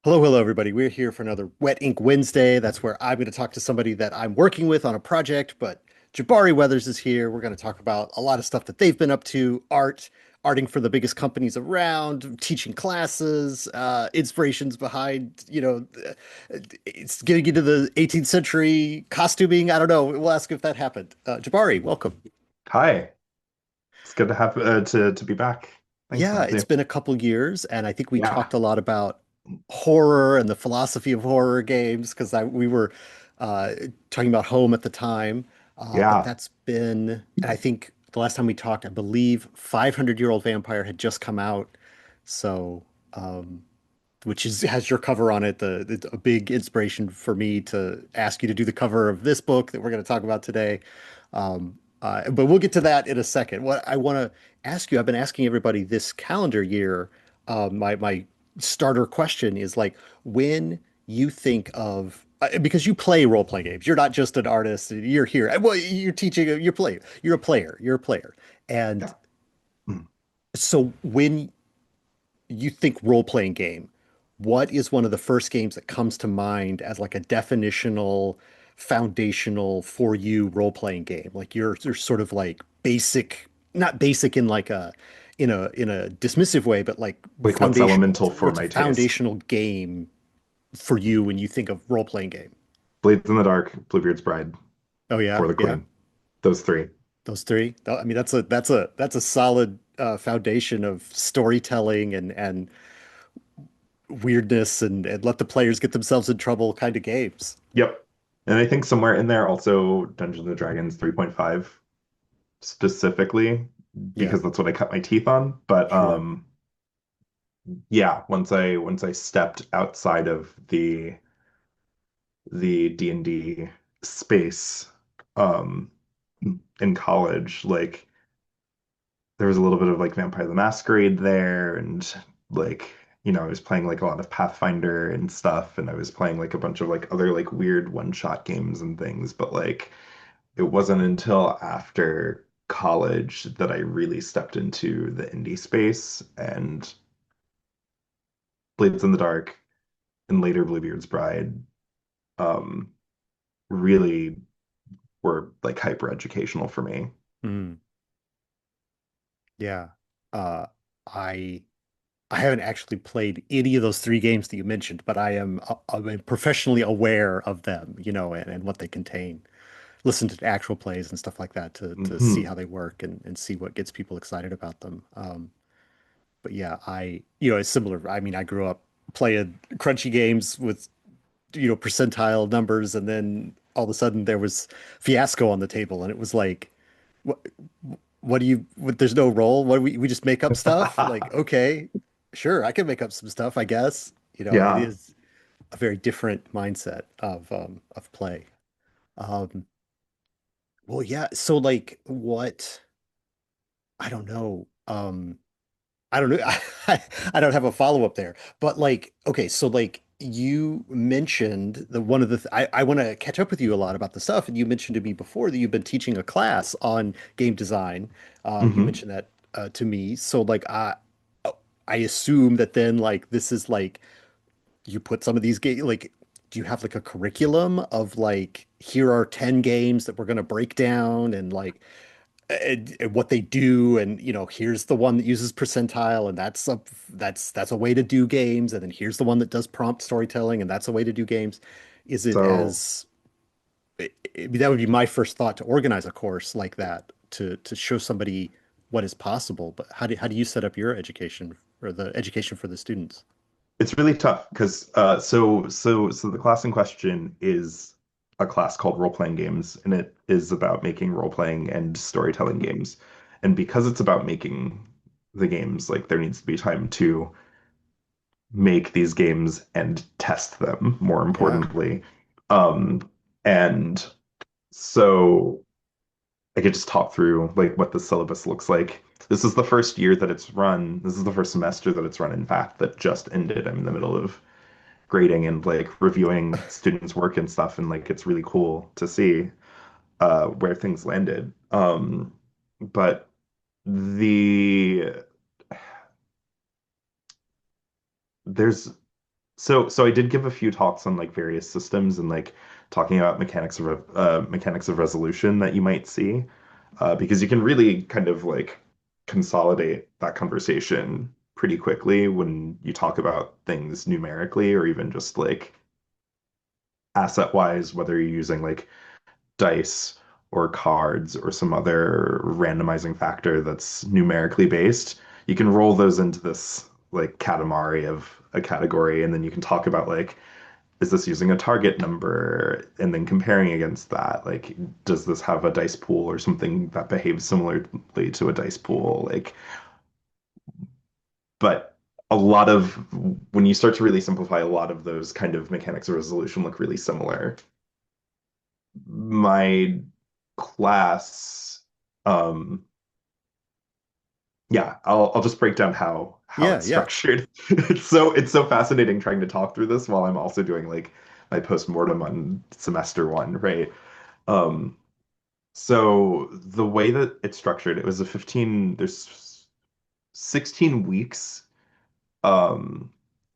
Hello, hello, everybody. We're here for another Wet Ink Wednesday. That's where I'm going to talk to somebody that I'm working with on a project, but Jabari Weathers is here. We're going to talk about a lot of stuff that they've been up to, arting for the biggest companies around, teaching classes, inspirations behind, it's getting into the 18th century costuming. I don't know. We'll ask if that happened. Jabari, welcome. Hi, it's good to have to be back. Thanks, Yeah, it's Matthew. been a couple years, and I think we Yeah, talked a lot about horror and the philosophy of horror games because we were uh, talking about home at the time. But yeah. that's been, and I think the last time we talked, I believe 500-Year-Old Vampire had just come out, so which is has your cover on it. It's a big inspiration for me to ask you to do the cover of this book that we're going to talk about today. But we'll get to that in a second. What I want to ask you, I've been asking everybody this calendar year. My starter question is like when you think of because you play role playing games. You're not just an artist. You're here. Well, you're teaching. You're play. You're a player. You're a player. And Yeah. Mm. so when you think role playing game, what is one of the first games that comes to mind as like a definitional, foundational for you role playing game? Like you're sort of like basic, not basic in like a in a dismissive way, but like Like what's foundational. elemental for What's a my taste? foundational game for you when you think of role playing game? Blades in the Dark, Bluebeard's Bride, Oh yeah, For the yeah. Queen. Those three. Those three. I mean, that's a solid foundation of storytelling and weirdness and let the players get themselves in trouble kind of games. Yep. And I think somewhere in there also Dungeons and Dragons 3.5 specifically Yeah, because that's what I cut my teeth on. But sure. yeah, once I stepped outside of the D&D space um in college, like there was a little bit of like Vampire the Masquerade there and like I was playing like a lot of Pathfinder and stuff and I was playing like a bunch of like other like weird one-shot games and things, but like it wasn't until after college that I really stepped into the indie space and Blades in the Dark and later Bluebeard's Bride um really were like hyper educational for me. Mm, yeah. Uh, I I haven't actually played any of those three games that you mentioned, but I'm professionally aware of them, and what they contain. Listen to actual plays and stuff like that to see Hmm. how they work and see what gets people excited about them. But yeah, it's similar. I mean, I grew up playing crunchy games with percentile numbers, and then all of a sudden there was Fiasco on the table, and it was like, what? There's no roll. What do we just make up stuff? Like, okay, sure, I can make up some stuff, I guess. It Yeah. is a very different mindset of play. Um, well, yeah. So, like, what? I don't know. I don't know. I don't have a follow-up there. But like, okay, so like you mentioned the one of the th I want to catch up with you a lot about the stuff, and you mentioned to me before that you've been teaching a class on game design. You Hmm. mentioned that to me. So like I assume that then like this is like you put some of these game like do you have like a curriculum of like here are 10 games that we're going to break down and like and what they do and here's the one that uses percentile and that's a way to do games and then here's the one that does prompt storytelling and that's a way to do games. Is it So as that would be my first thought to organize a course like that to show somebody what is possible, but how do you set up your education or the education for the students? it's really tough because so the class in question is a class called Role-Playing Games, and it is about making role-playing and storytelling games. And because it's about making the games, like there needs to be time to make these games and test them, more Yeah. importantly. Um, and so I could just talk through like what the syllabus looks like. This is the first year that it's run. This is the first semester that it's run, in fact, that just ended. I'm in the middle of grading and like reviewing students' work and stuff, and like it's really cool to see where things landed. But the there's So I did give a few talks on like various systems and like talking about mechanics of resolution that you might see, because you can really kind of like consolidate that conversation pretty quickly when you talk about things numerically or even just like asset wise, whether you're using like dice or cards or some other randomizing factor that's numerically based. You can roll those into this like katamari of a category, and then you can talk about like, is this using a target number? And then comparing against that, like, does this have a dice pool or something that behaves similarly to a dice pool? Like, but a lot of when you start to really simplify, a lot of those kind of mechanics of resolution look really similar. My class, um, yeah, I'll just break down how Yeah, it's yeah. structured. It's so fascinating trying to talk through this while I'm also doing like my postmortem on semester one, right? Um, so the way that it's structured, it was a 15, there's 16 weeks um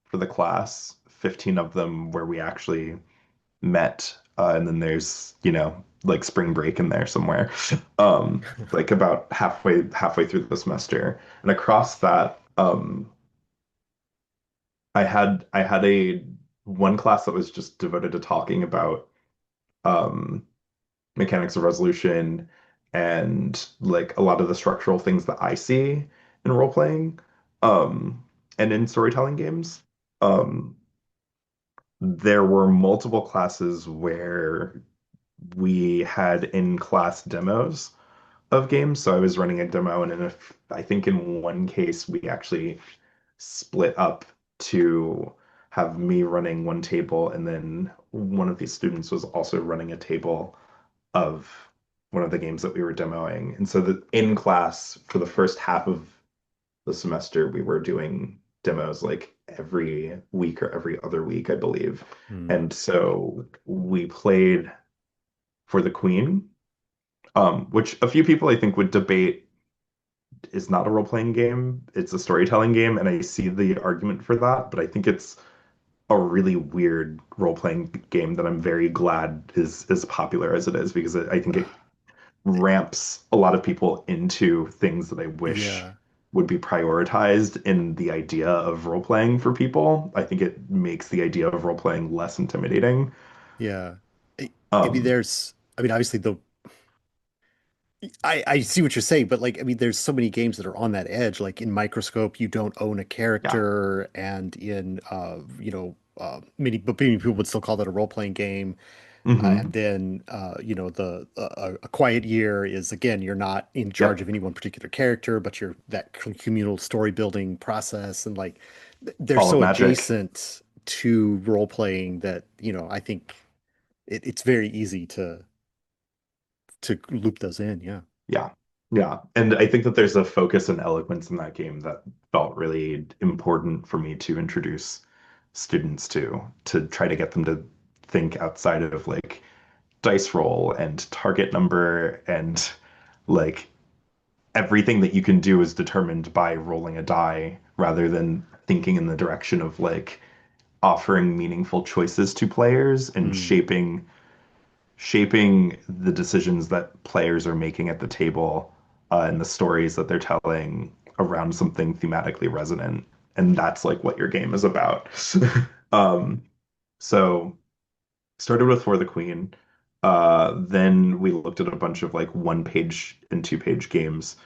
for the class, 15 of them where we actually met, and then there's, like spring break in there somewhere. Like about halfway through the semester. And across that, I had a one class that was just devoted to talking about um mechanics of resolution and like a lot of the structural things that I see in role playing and in storytelling games. Um there were multiple classes where we had in-class demos of games. So I was running a demo, and I think in one case we actually split up to have me running one table, and then one of these students was also running a table of one of the games that we were demoing. And so the in class for the first half of the semester, we were doing demos like every week or every other week, I believe. Hmm. And so we played for the Queen, which a few people I think would debate is not a role-playing game. It's a storytelling game, and I see the argument for that, but I think it's a really weird role-playing game that I'm very glad is as popular as it is because I think it ramps a lot of people into things that I wish Yeah, would be prioritized in the idea of role-playing for people. I think it makes the idea of role-playing less intimidating. yeah. I, I mean, Um, there's, I mean, obviously I see what you're saying, but like, I mean, there's so many games that are on that edge. Like in Microscope, you don't own a yeah. character, and in many people would still call that a role-playing game. And Hmm. then the a Quiet Year is again, you're not in charge Yep. of any one particular character, but you're that communal story building process, and like they're Hall of so Magic. adjacent to role-playing that, I think it's very easy to loop those in. Yeah. Yeah. Yeah. And I think that there's a focus and eloquence in that game that felt really important for me to introduce students to try to get them to think outside of like dice roll and target number and like everything that you can do is determined by rolling a die rather than thinking in the direction of like offering meaningful choices to players and Mm, shaping the decisions that players are making at the table, and the stories that they're telling around something thematically resonant. And that's like what your game is about. Um, so started with For the Queen. Then we looked at a bunch of like one page and two-page games.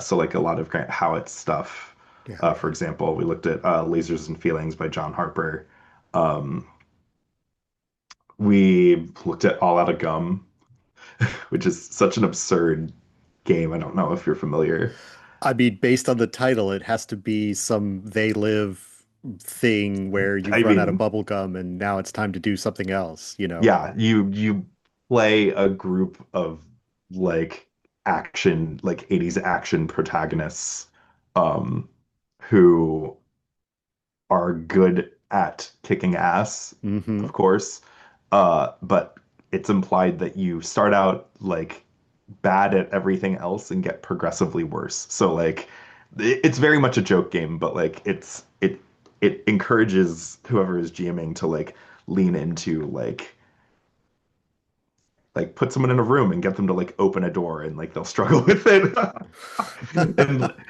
So like a lot of Grant Howitt stuff. yeah. For example, we looked at Lasers and Feelings by John Harper. Um, we looked at All Out of Gum, which is such an absurd game. I don't know if you're familiar. I mean, based on the title, it has to be some They Live thing where I you've run out of mean, bubble gum and now it's time to do something else. yeah, you play a group of like like 80s action protagonists um who are good at kicking ass, Hmm. of course. But it's implied that you start out like bad at everything else and get progressively worse. So like it's very much a joke game, but like it encourages whoever is GMing to like lean into like put someone in a room and get them to like open a door and like they'll struggle with it.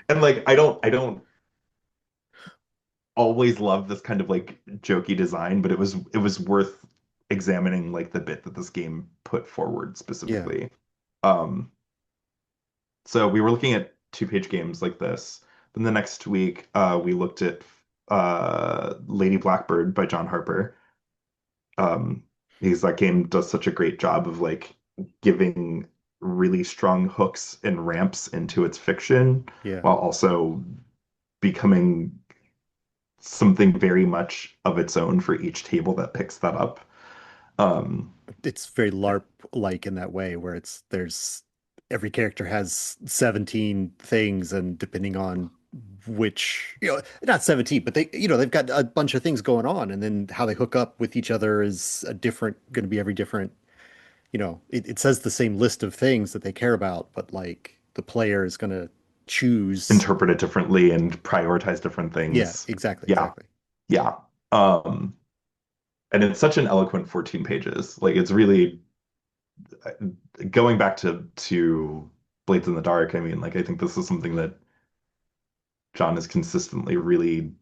And like I don't always love this kind of like jokey design, but it was worth examining like the bit that this game put forward Yeah, specifically. Um, so we were looking at two-page games like this. Then the next week, we looked at Lady Blackbird by John Harper. Um, because that game does such a great job of like giving really strong hooks and ramps into its fiction yeah. while also becoming something very much of its own for each table that picks that up. Um, It's very LARP-like in that way, where there's every character has 17 things, and depending on which, not 17, but they've got a bunch of things going on, and then how they hook up with each other is going to be every different, it says the same list of things that they care about, but like the player is going to choose. Interpret it differently and prioritize different Yeah, things. exactly, Yeah, exactly. yeah. Um, and it's such an eloquent 14 pages. Like it's really going back to Blades in the Dark. I mean, like I think this is something that John is consistently really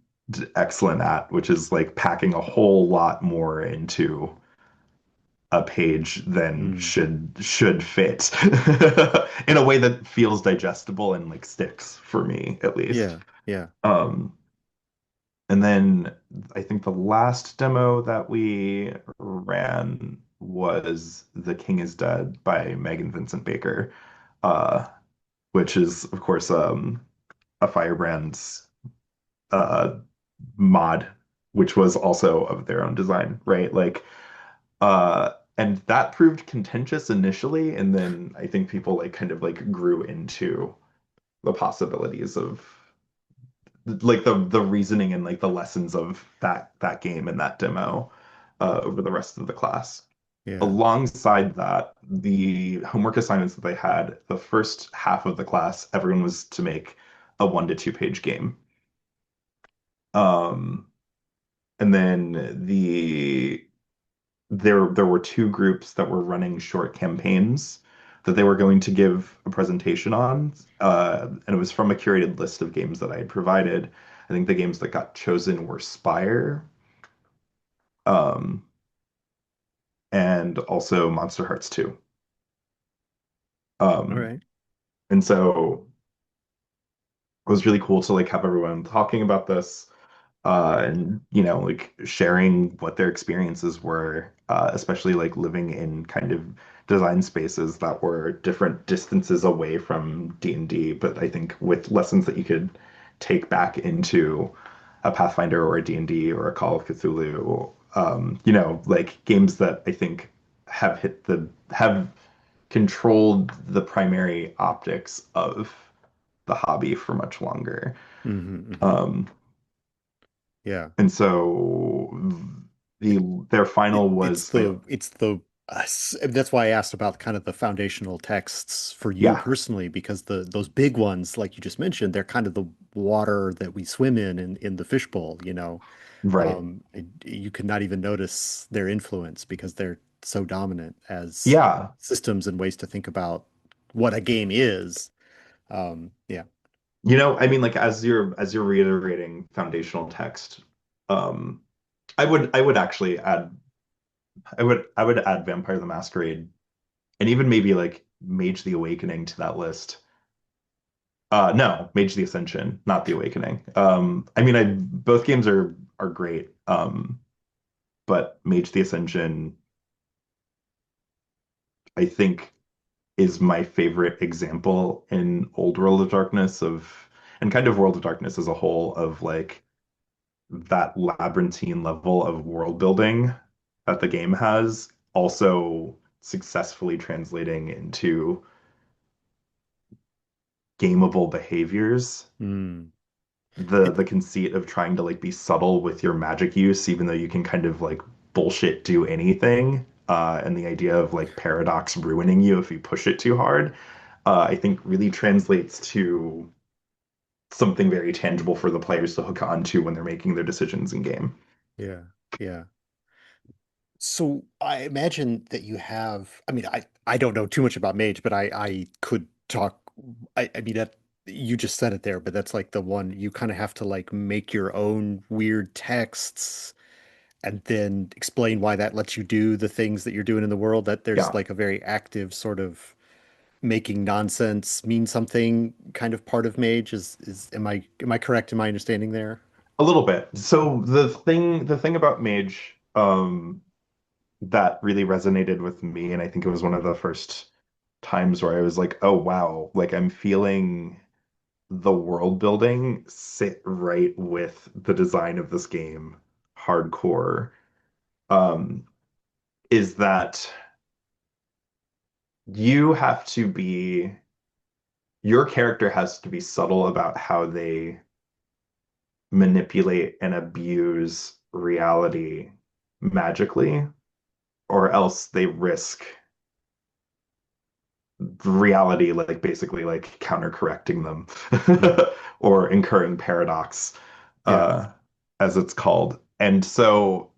excellent at, which is like packing a whole lot more into a page than Mm, should fit in a way that feels digestible and like sticks for me at least. yeah, yeah. Um, and then I think the last demo that we ran was The King is Dead by Megan Vincent Baker, uh, which is, of course, a Firebrand's uh, mod, which was also of their own design, right? And that proved contentious initially, and then I think people like kind of like grew into the possibilities of like the reasoning and like the lessons of that game and that demo over the rest of the class. Yeah. Alongside that, the homework assignments that they had, the first half of the class, everyone was to make a 1 to 2 page game. Um, and then there were two groups that were running short campaigns that they were going to give a presentation on, and it was from a curated list of games that I had provided. I think the games that got chosen were Spire, um, and also Monster Hearts 2. All Um, right. and so it was really cool to like have everyone talking about this and like sharing what their experiences were, especially like living in kind of design spaces that were different distances away from D&D, but I think with lessons that you could take back into a Pathfinder or a D&D or a Call of Cthulhu, like games that I think have controlled the primary optics of the hobby for much longer. Hmm, hmm. Um, Yeah. and so their It, final it's was the it's the that's why I asked about kind of the foundational texts for you yeah, personally, because those big ones, like you just mentioned, they're kind of the water that we swim in the fishbowl. right. You could not even notice their influence because they're so dominant as Yeah. systems and ways to think about what a game is. Yeah. I mean like as you're reiterating foundational text, um I would actually add Vampire the Masquerade and even maybe like Mage the Awakening to that list. No, Mage the Ascension, not the Awakening. I mean I both games are great. But Mage the Ascension I think is my favorite example in old World of Darkness and kind of World of Darkness as a whole of like that labyrinthine level of world building that the game has, also successfully translating into gameable behaviors. Mm. The conceit of trying to like be subtle with your magic use, even though you can kind of like bullshit do anything, and the idea of like paradox ruining you if you push it too hard, I think really translates to something very tangible for the players to hook onto when they're making their decisions in game. Yeah. Yeah. So I imagine that you have, I mean, I don't know too much about Mage, but I could talk. I mean that you just said it there, but that's like the one you kind of have to like make your own weird texts and then explain why that lets you do the things that you're doing in the world. That there's Yeah, like a very active sort of making nonsense mean something kind of part of Mage. Is am I correct in my understanding there? a little bit. So the thing about Mage, that really resonated with me, and I think it was one of the first times where I was like, oh wow, like I'm feeling the world building sit right with the design of this game hardcore. Um, is that you have to be your character has to be subtle about how they manipulate and abuse reality magically, or else they risk reality like basically like counter-correcting them Mm. or incurring paradox, Yeah. uh, as it's called. And so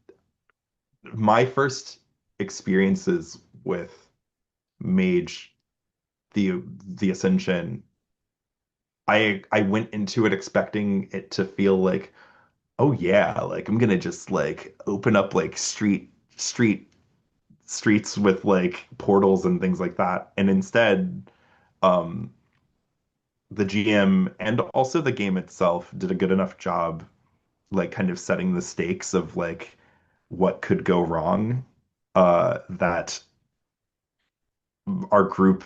my first experiences with Mage, the Ascension, I went into it expecting it to feel like, oh yeah, like I'm gonna just like open up like streets with like portals and things like that. And instead, um, the GM and also the game itself did a good enough job, like kind of setting the stakes of like what could go wrong, that our group,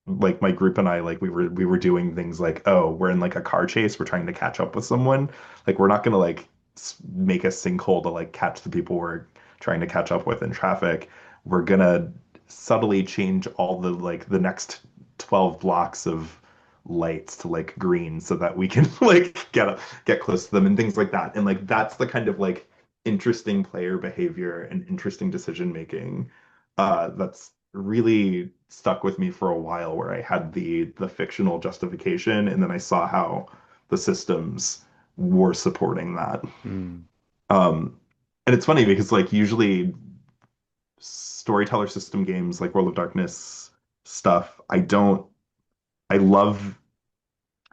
like my group and I, like we were doing things like, oh, we're in like a car chase, we're trying to catch up with someone. Like we're not gonna like make a sinkhole to like catch the people we're trying to catch up with in traffic. We're gonna subtly change all the like the next 12 blocks of lights to like green so that we can like get close to them and things like that. And like that's the kind of like interesting player behavior and interesting decision making, that's really stuck with me for a while, where I had the fictional justification and then I saw how the systems were supporting that. Mm. Um, and it's funny because like usually storyteller system games like World of Darkness stuff, I love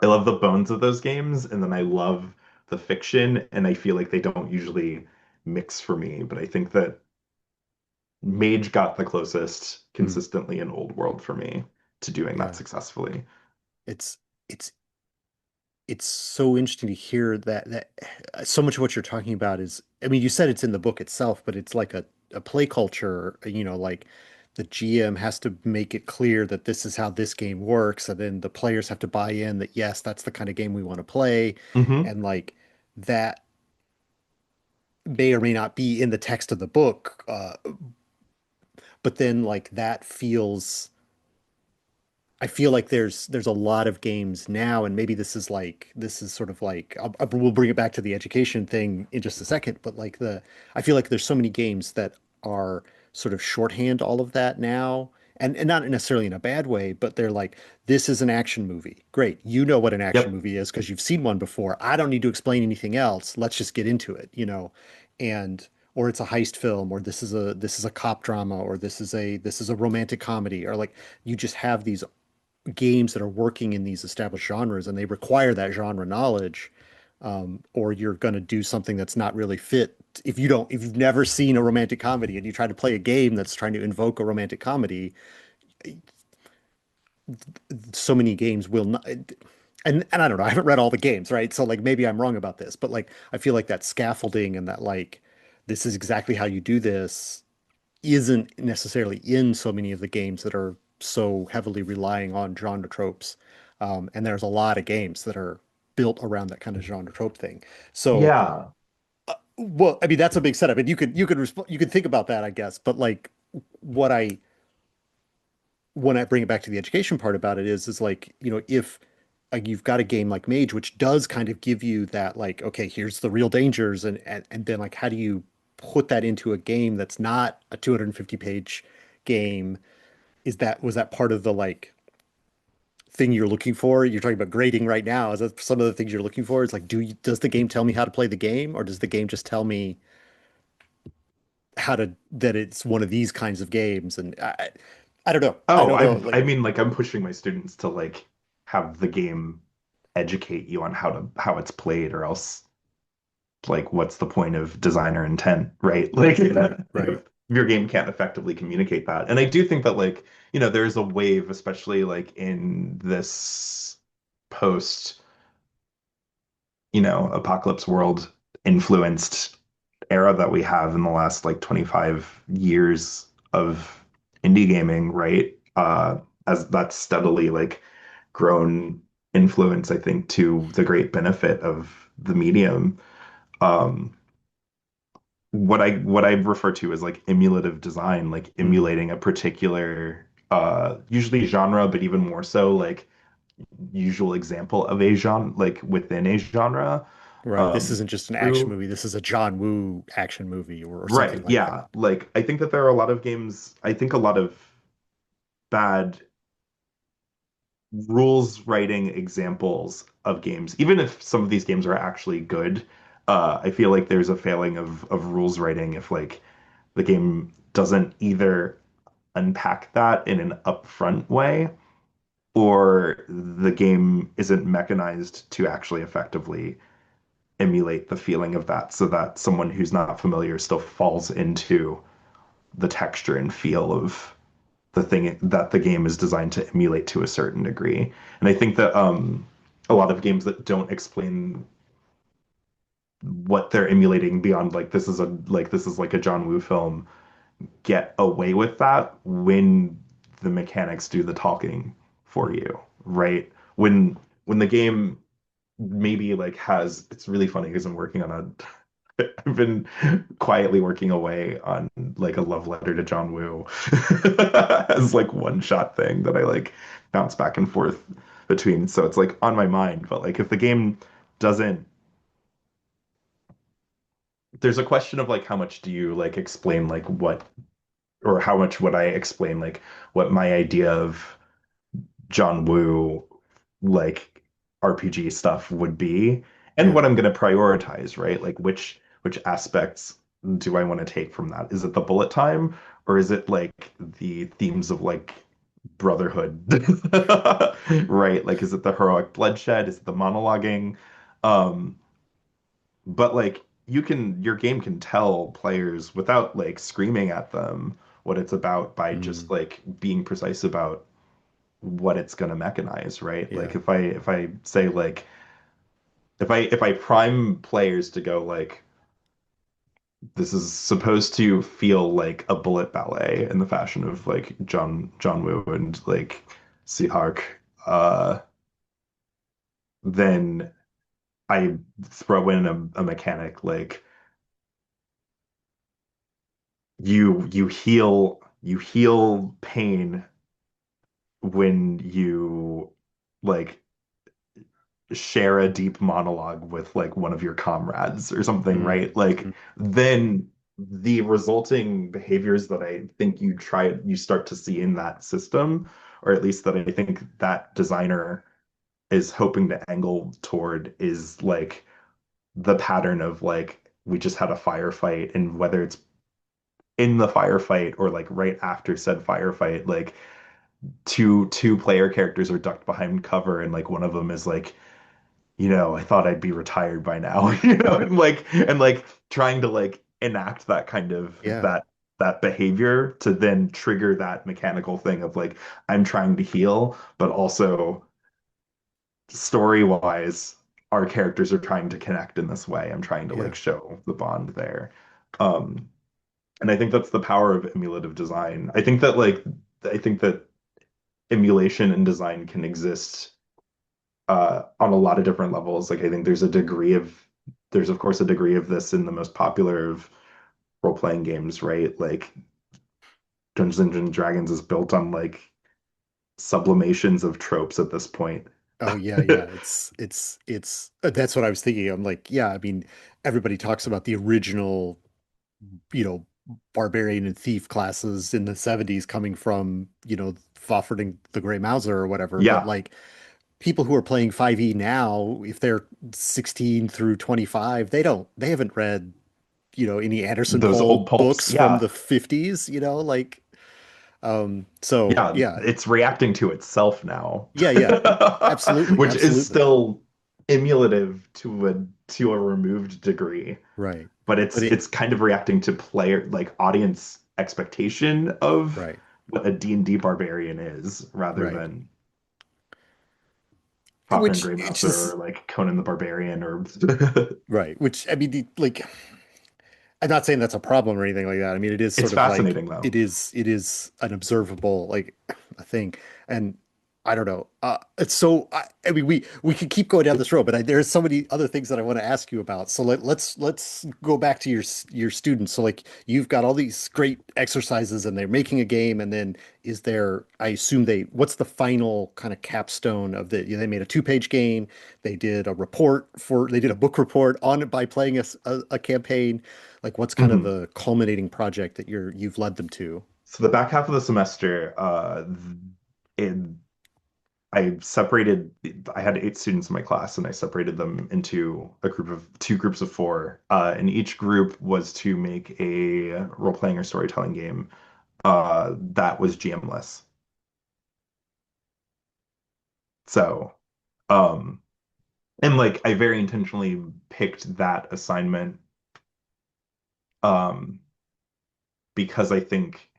I love the bones of those games, and then I love the fiction, and I feel like they don't usually mix for me. But I think that Mage got the closest Mm. consistently in Old World for me to doing that Yeah. successfully. It's it's it's so interesting to hear that so much of what you're talking about is, I mean, you said it's in the book itself, but it's like a play culture, like the GM has to make it clear that this is how this game works, and then the players have to buy in that yes, that's the kind of game we want to play, Hmm. and like that may or may not be in the text of the book, but then like that feels I feel like there's a lot of games now, and maybe this is sort of like we'll bring it back to the education thing in just a second, but like I feel like there's so many games that are sort of shorthand all of that now, and not necessarily in a bad way, but they're like, this is an action movie. Great, you know what an action Yep. movie is because you've seen one before. I don't need to explain anything else. Let's just get into it. And or it's a heist film, or this is a cop drama, or this is a romantic comedy, or like you just have these games that are working in these established genres and they require that genre knowledge, or you're going to do something that's not really fit. If you've never seen a romantic comedy and you try to play a game that's trying to invoke a romantic comedy, so many games will not. And I don't know, I haven't read all the games, right? So like maybe I'm wrong about this, but like I feel like that scaffolding and that like this is exactly how you do this isn't necessarily in so many of the games that are so heavily relying on genre tropes. And there's a lot of games that are built around that kind of genre trope thing. So, Yeah. well, I mean, that's a big setup, and you could think about that, I guess. But like, what I when I bring it back to the education part about it is like, if like you've got a game like Mage, which does kind of give you that, like, okay, here's the real dangers, and then like, how do you put that into a game that's not a 250 page game? Was that part of the like thing you're looking for? You're talking about grading right now. Is that some of the things you're looking for? It's like, does the game tell me how to play the game, or does the game just tell me how to that it's one of these kinds of games? And I don't know. I Oh, don't know. I Like, mean, like I'm pushing my students to like have the game educate you on how it's played, or else like what's the point of designer intent, right? Like right, right. if your game can't effectively communicate that. And I do think that like, there's a wave, especially like in this post, apocalypse world influenced era that we have in the last like 25 years of indie gaming, right? As that's steadily like grown influence, I think, to the great benefit of the medium. Um, what I refer to as like emulative design, like Mm, emulating a particular usually genre, but even more so like usual example of a genre, like within a genre. right. This Um, isn't just an action through movie. This is a John Woo action movie or something Right, like yeah. that. Like I think that there are a lot of games, I think a lot of bad rules writing examples of games, even if some of these games are actually good, I feel like there's a failing of rules writing if like the game doesn't either unpack that in an upfront way or the game isn't mechanized to actually effectively emulate the feeling of that so that someone who's not familiar still falls into the texture and feel of the thing that the game is designed to emulate to a certain degree. And I think that a lot of games that don't explain what they're emulating beyond like this is like a John Woo film get away with that when the mechanics do the talking for Mm, you, right? When the game maybe like has it's really funny because I'm working on a I've been quietly working away on like a love letter to John Woo as like one shot thing that I like bounce back and forth between. So it's like on my mind, but like if the game doesn't, there's a question of like how much do you like explain like what or how much would I explain like what my idea of John Woo like RPG stuff would be and yeah. what I'm going to prioritize, right? Like which aspects do I want to take from that? Is it the bullet time or is it like the themes of like brotherhood? Right? Like is it the heroic bloodshed? Is it the monologuing? Um, but like your game can tell players without like screaming at them what it's about by just Mm, like being precise about what it's going to mechanize, right? Like yeah. if I say like if I prime players to go like this is supposed to feel like a bullet ballet in the fashion of like John Woo and like Seahawk, uh, then I throw in a mechanic like you heal pain when you like share a deep monologue with like one of your comrades or something, Mm, right? Like mm, then the resulting behaviors that I think you start to see in that system, or at least that I think that designer is hoping to angle toward is like the pattern of like we just had a firefight and whether it's in the firefight or like right after said firefight, like two player characters are ducked behind cover and like one of them is like I thought I'd be retired by now, and like trying to like enact that kind of yeah. that behavior to then trigger that mechanical thing of like I'm trying to heal, but also story-wise, our characters are trying to connect in this way. I'm trying to like Yeah. show the bond there. Um, and I think that's the power of emulative design. I think that emulation and design can exist on a lot of different levels. Like I think there's of course a degree of this in the most popular of role-playing games, right? Like Dungeons and Dragons is built on like sublimations of tropes at this point. Oh yeah, yeah. It's that's what I was thinking. I'm like, yeah, I mean, everybody talks about the original, you know, barbarian and thief classes in the 70s coming from, Fafhrd and the Grey Mouser or whatever, but Yeah, like people who are playing 5e now, if they're 16 through 25, they haven't read, any Anderson those Poe old pulps. books from Yeah, the 50s, like so yeah, yeah. it's reacting to itself now, Yeah, yeah. Absolutely, which is absolutely. still emulative to a removed degree, Right. but But it's kind of reacting to player like audience expectation of right, what a D&D barbarian is rather right. than Fafnir and Which Grey it's Mouser or just like Conan the Barbarian or right. Which I mean, like I'm not saying that's a problem or anything like that. I mean, it is it's sort of like fascinating though. it is an observable like a thing, and I don't know. It's so I mean, we could keep going down this road, but there's so many other things that I want to ask you about. So let's go back to your students. So like you've got all these great exercises, and they're making a game, and then is there? I assume what's the final kind of capstone of they made a two-page game. They did a book report on it by playing a campaign. Like, what's kind of Mhm. the culminating project that you've led them to? So the back half of the semester, it, I separated, I had 8 students in my class, and I separated them into a group of two groups of four. And each group was to make a role-playing or storytelling game that was GM-less. So, um, and like I very intentionally picked that assignment um, because I think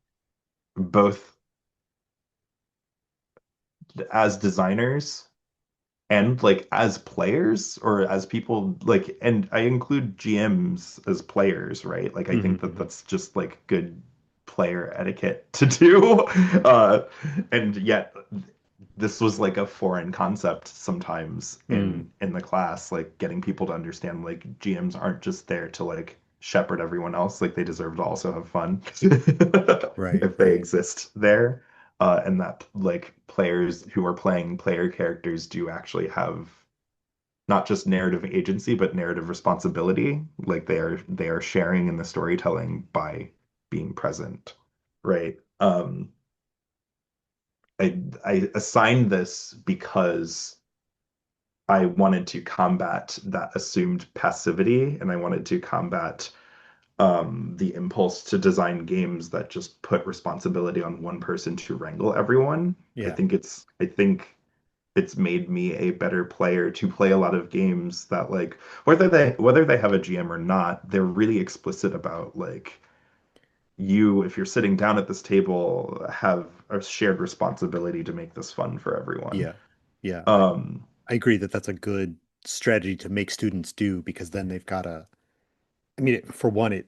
both as designers and like as players or as people like and I include GMs as players, right? Like I Hmm, think that hmm. that's just like good player etiquette to do. And yet this was like a foreign concept sometimes Mm, in the class, like getting people to understand like GMs aren't just there to like shepherd everyone else, like they deserve to also have fun right, if they right. exist there. And that like players who are playing player characters do actually have not just narrative agency, but narrative responsibility. Like they are sharing in the storytelling by being present, right? I assigned this because I wanted to combat that assumed passivity, and I wanted to combat the impulse to design games that just put responsibility on one person to wrangle everyone. Yeah, I think it's made me a better player to play a lot of games that like whether they have a GM or not, they're really explicit about like you, if you're sitting down at this table, have a shared responsibility to make this fun for everyone. yeah, yeah. Um, I agree that that's a good strategy to make students do because then they've got a. I mean, for one,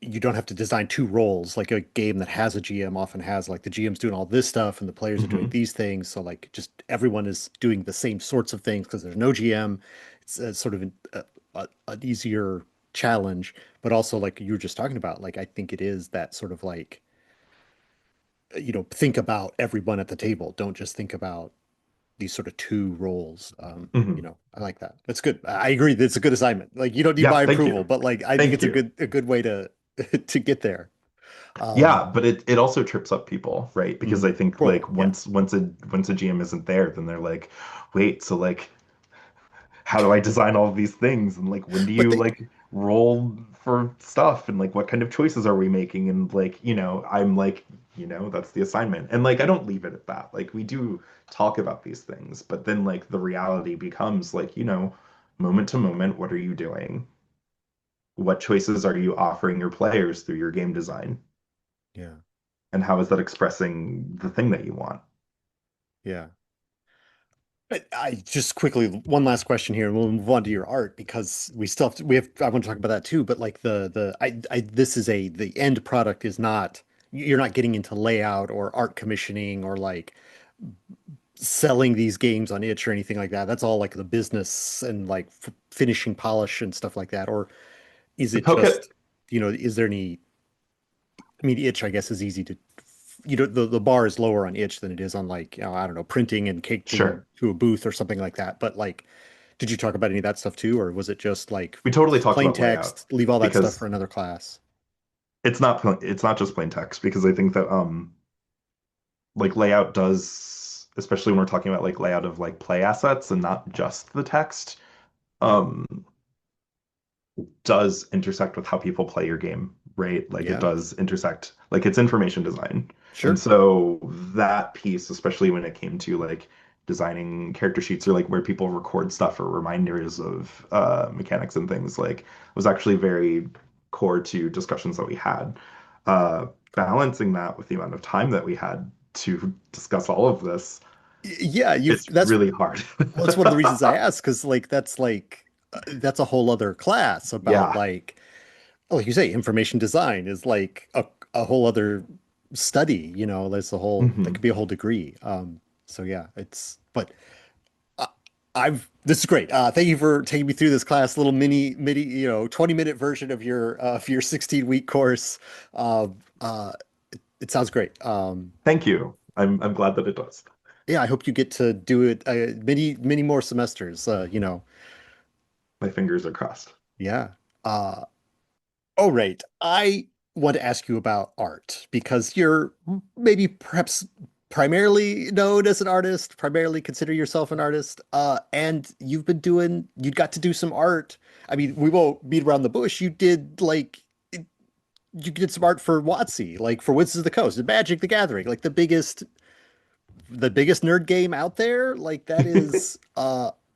you don't have to design two roles. Like a game that has a GM often has like the GM's doing all this stuff and the players are doing mhm, these things. So like just everyone is doing the same sorts of things because there's no GM. It's sort of an easier challenge, but also like you were just talking about, like I think it is that sort of like think about everyone at the table. Don't just think about these sort of two roles. mhm. I like that. That's good. I agree. That's a good assignment. Like you don't need Yeah, my thank approval, you. but like I think Thank it's a you. good way to to get there. Um, Yeah, but it also trips up people, right? Because I think well, like yeah, once a GM isn't there, then they're like, wait, so like how do I design all of these things? And like when do but you they, like roll for stuff? And like what kind of choices are we making? And like, I'm like, that's the assignment. And like I don't leave it at that. Like we do talk about these things, but then like the reality becomes like, moment to moment, what are you doing? What choices are you offering your players through your game design? yeah, And how is that expressing the thing that you want? yeah. But I just quickly one last question here, and we'll move on to your art because we have I want to talk about that too. But like this is the end product is not you're not getting into layout or art commissioning or like selling these games on itch or anything like that. That's all like the business and like f finishing polish and stuff like that. Or is To it poke it, just, is there any, I mean, itch, I guess, is easy to, the bar is lower on itch than it is on like, I don't know, printing and caking sure. to a booth or something like that. But like, did you talk about any of that stuff too? Or was it just like We totally talked plain about layout text, leave all that stuff for because another class? it's not just plain text because I think that like layout does, especially when we're talking about like layout of like play assets and not just the text, um does intersect with how people play your game, right? Like it Yeah, does intersect, like it's information design. And sure. so that piece, especially when it came to like designing character sheets or like where people record stuff or reminders of mechanics and things, like was actually very core to discussions that we had. Balancing that with the amount of time that we had to discuss all of this, Yeah, you've it's that's really hard. well, that's one of the reasons I asked because that's a whole other class about Yeah. like you say, information design is like a whole other study, you know, there's a whole that could Hmm. be a whole degree. So yeah, it's but uh, I've this is great. Thank you for taking me through this class, little mini, 20-minute version of your 16-week course. Uh, it sounds great. Thank you. I'm glad that it does. Yeah, I hope you get to do it many more semesters. My fingers are crossed. Yeah. Uh, Oh, right. I want to ask you about art because you're maybe perhaps primarily known as an artist, primarily consider yourself an artist, and you got to do some art. I mean, we won't beat around the bush. You did some art for WotC, like for Wizards of the Coast, and Magic the Gathering, like the biggest nerd game out there. Like that is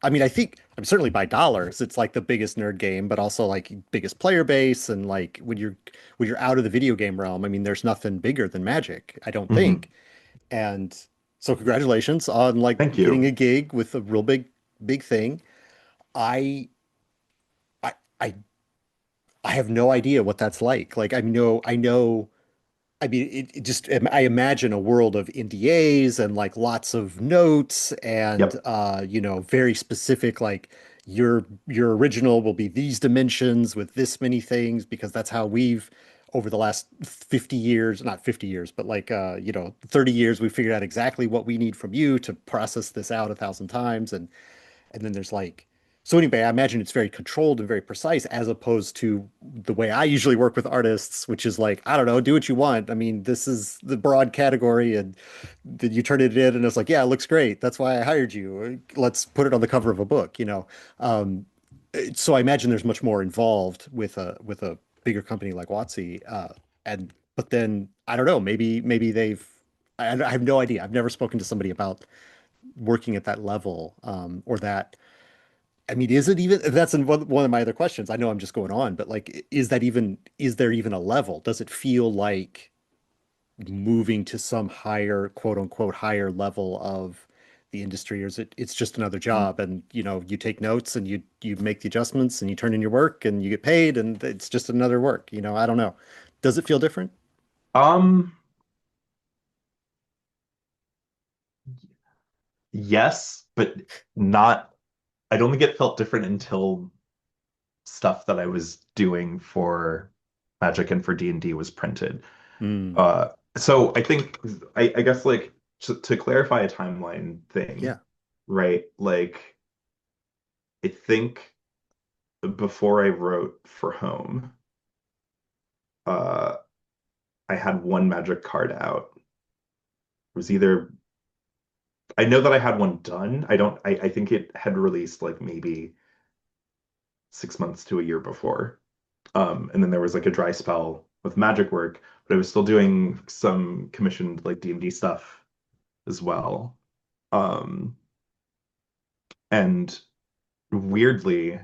I mean, I'm certainly by dollars, it's like the biggest nerd game, but also like biggest player base and like when you're out of the video game realm, I mean, there's nothing bigger than Magic, I don't Hmm. think. And so congratulations on like Thank getting you. a gig with a real big thing. I I I I have no idea what that's like. Like I know I mean, it just, I imagine a world of NDAs and like lots of notes and, Yep. very specific, like your original will be these dimensions with this many things because that's how we've, over the last 50 years, not 50 years, but 30 years, we figured out exactly what we need from you to process this out 1,000 times. And then there's like, so anyway, I imagine it's very controlled and very precise as opposed to the way I usually work with artists, which is like, I don't know, do what you want. I mean, this is the broad category and then you turn it in and it's like, yeah, it looks great. That's why I hired you. Let's put it on the cover of a book, you know? Um, so I imagine there's much more involved with a bigger company like WotC. But then I don't know, maybe I have no idea. I've never spoken to somebody about working at that level, or that I mean, is it even, that's one of my other questions. I know I'm just going on, but like, is there even a level? Does it feel like moving to some higher, quote unquote, higher level of the industry, or is it's just another job and, you take notes and you make the adjustments and you turn in your work and you get paid and it's just another work, I don't know. Does it feel different? Um, yes, but not, I don't think it felt different until stuff that I was doing for Magic and for D&D was printed. Mm, So I think I guess like to clarify a timeline thing, yeah. right? Like I think before I wrote for home, uh I had one Magic card out. It was either I know that I had one done. I think it had released like maybe 6 months to a year before. And then there was like a dry spell with magic work, but I was still doing some commissioned like D&D stuff as well. Um, and weirdly,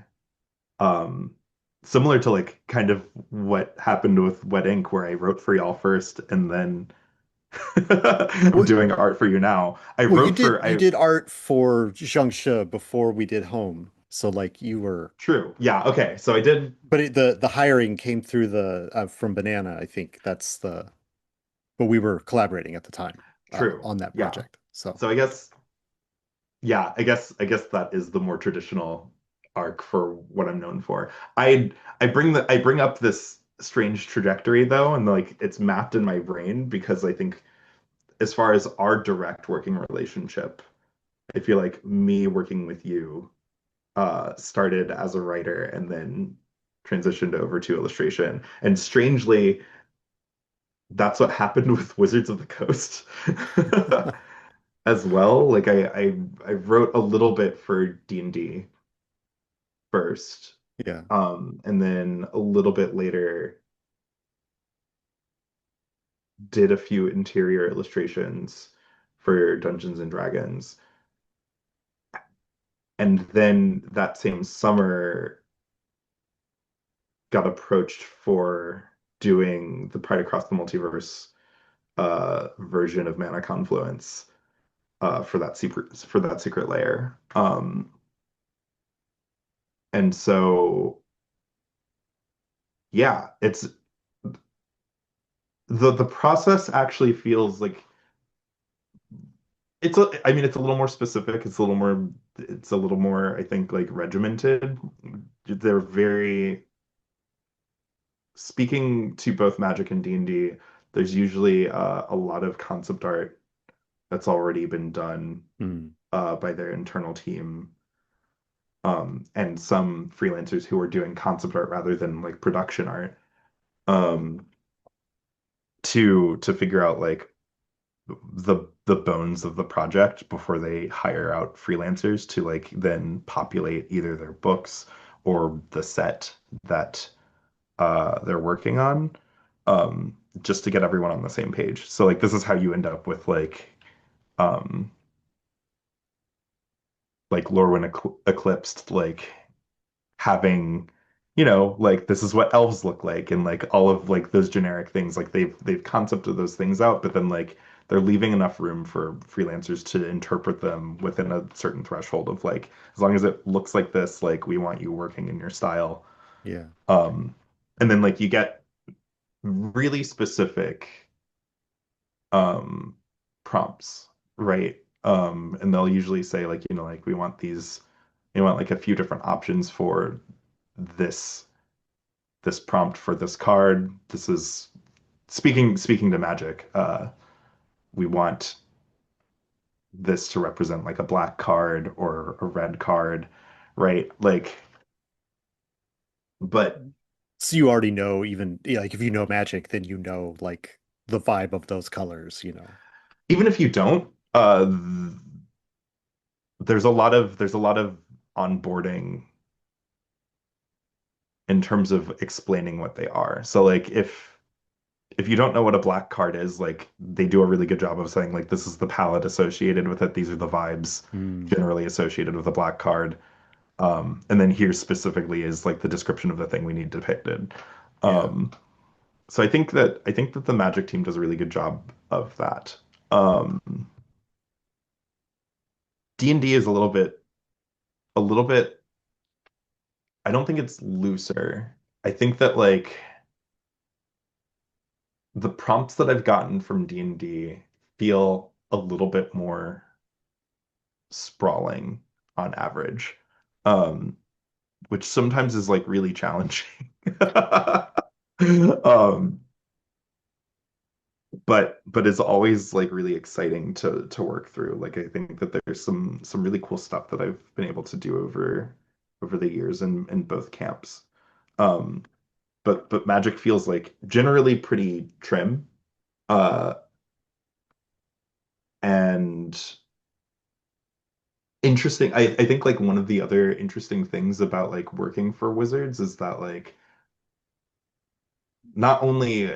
um, similar to like kind of what happened with Wet Ink, where I wrote for y'all first and then I'm Well, doing art for you now. I well, wrote for you I did art for Zhangshi before we did home. So like you were, true. Yeah, okay. So I did but the hiring came through the from Banana. I think but we were collaborating at the time true. on that Yeah. project. So So I guess that is the more traditional arc for what I'm known for. I bring up this strange trajectory though, and like it's mapped in my brain because I think as far as our direct working relationship, I feel like me working with you started as a writer and then transitioned over to illustration. And strangely, that's what happened with Wizards of the Coast as well. Like I wrote a little bit for D&D first, Yeah. and then a little bit later did a few interior illustrations for Dungeons and Dragons. And then that same summer got approached for doing the Pride Across the Multiverse version of Mana Confluence for that secret layer. And so yeah, it's the process actually feels like I mean it's a little more specific, it's a little more I think like regimented. They're very speaking to both Magic and D&D, there's usually a lot of concept art that's already been done Mm. by their internal team, and some freelancers who are doing concept art rather than like production art, um, to figure out like the bones of the project before they hire out freelancers to like then populate either their books or the set that they're working on, just to get everyone on the same page. So like this is how you end up with um, like Lorwyn Eclipsed, like having, like this is what elves look like, and like all of like those generic things. Like they've concepted those things out, but then like they're leaving enough room for freelancers to interpret them within a certain threshold of like, as long as it looks like this, like we want you working in your style. Yeah. Um, and then like you get really specific um prompts, right? And they'll usually say like, like we want like a few different options for this this prompt for this card. This is speaking to Magic. We want this to represent like a black card or a red card, right? Like, but So you already know even yeah, like if you know Magic, then you know like the vibe of those colors, you know. even if you don't, there's a lot of onboarding in terms of explaining what they are. So like if you don't know what a black card is, like they do a really good job of saying like this is the palette associated with it. These are the vibes Mm. generally associated with a black card. And then here specifically is like the description of the thing we need depicted. Yeah. Um, so I think that the Magic team does a really good job of that. Um, D&D is a little bit, I don't think it's looser. I think that like the prompts that I've gotten from D&D feel a little bit more sprawling on average, um, which sometimes is like really challenging. Um, but it's always like really exciting to work through. Like I think that there's some really cool stuff that I've been able to do over the years in both camps. Um, but Magic feels like generally pretty trim. Uh, and interesting. I think like one of the other interesting things about like working for Wizards is that like not only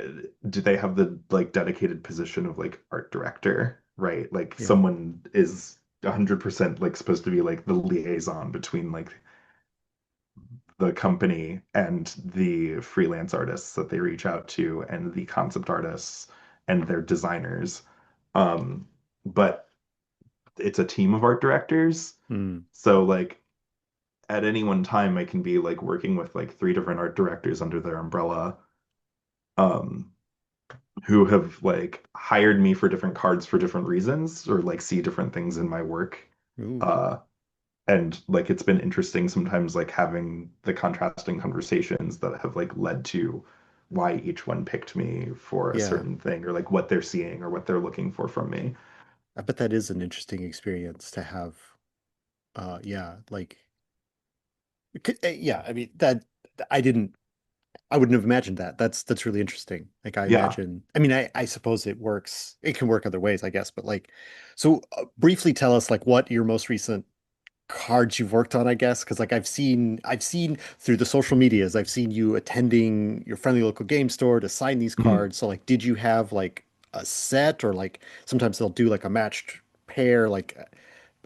do they have the like dedicated position of like art director, right? Like Yeah. someone is 100% like supposed to be like the liaison between like the company and the freelance artists that they reach out to and the concept artists and their designers. Um, but it's a team of art directors. Mm. So like at any one time I can be like working with like three different art directors under their umbrella. Um, who have like hired me for different cards for different reasons or like see different things in my work. Ooh. Uh, and like it's been interesting sometimes like having the contrasting conversations that have like led to why each one picked me for a Yeah. certain thing or like what they're seeing or what they're looking for from me. I bet that is an interesting experience to have. Yeah, like yeah, I mean that I didn't I wouldn't have imagined that. That's really interesting. Like I Yeah. imagine, I mean, I suppose it works. It can work other ways, I guess. But like, so briefly tell us like what your most recent cards you've worked on, I guess, because like I've seen through the social medias, I've seen you attending your friendly local game store to sign these Mhm. cards. So like, did you have like a set or like sometimes they'll do like a matched pair? Like